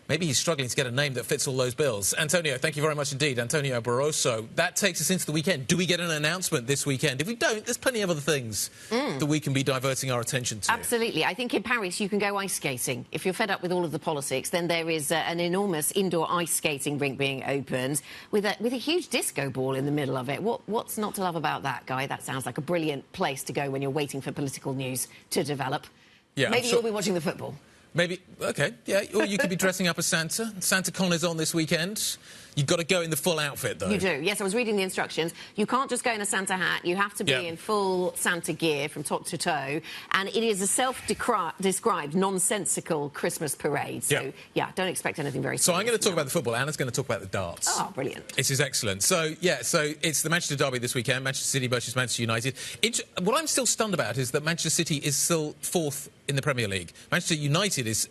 Maybe he's struggling to get a name that fits all those bills. Antonio, thank you very much indeed. Antonio Barroso. That takes us into the weekend. Do we get an announcement this weekend? If we don't, there's plenty of other things that we can be diverting our attention to. Absolutely. I think in Paris you can go ice skating. If you're fed up with all of the politics, then there is an enormous indoor ice skating rink being opened with a huge disco ball in the middle of it. What's not to love about that, Guy? That sounds like a brilliant place to go when you're waiting for political news to develop. Yeah, maybe you'll be watching the football. Maybe, OK, yeah, or you could be dressing up as Santa. Santa Con is on this weekend. You've got to go in the full outfit, though. You do. Yes, I was reading the instructions. You can't just go in a Santa hat. You have to be in full Santa gear from top to toe. And it is a self-described nonsensical Christmas parade. So, yeah, don't expect anything very So I'm going to talk about the football. Anna's going to talk about the darts. Oh, brilliant. This is excellent. So, yeah, so it's the Manchester Derby this weekend, Manchester City versus Manchester United. What I'm still stunned about is that Manchester City is still 4th in the Premier League. Manchester United is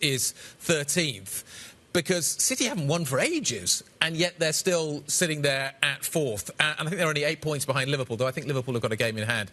13th. Because City haven't won for ages, and yet they're still sitting there at 4th. And I think they're only 8 points behind Liverpool, though I think Liverpool have got a game in hand.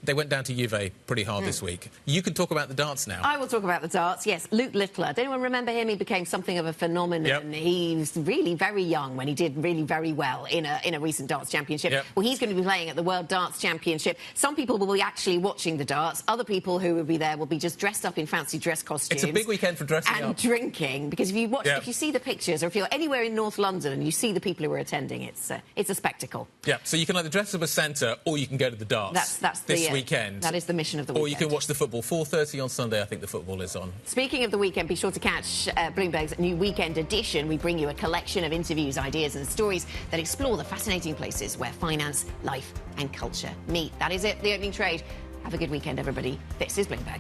They went down to Juve pretty hard this week. You can talk about the darts now. I will talk about the darts, yes. Luke Littler. Does anyone remember him? He became something of a phenomenon. He was really very young when he did really very well in a recent darts championship. Well, he's going to be playing at the World Darts Championship. Some people will be actually watching the darts. Other people who will be there will be just dressed up in fancy dress costumes. It's a big weekend for dressing up. And drinking. Because if you watch, if you see the pictures, or if you're anywhere in North London and you see the people who are attending, it's a spectacle. Yeah, so you can either dress up as Santa or you can go to the darts this weekend. That is the mission of the weekend. Or you can watch the football. 4:30 on Sunday, I think the football is on. Speaking of the weekend, be sure to catch Bloomberg's new weekend edition. We bring you a collection of interviews, ideas and stories that explore the fascinating places where finance, life and culture meet. That is it, the opening trade. Have a good weekend, everybody. This is Bloomberg.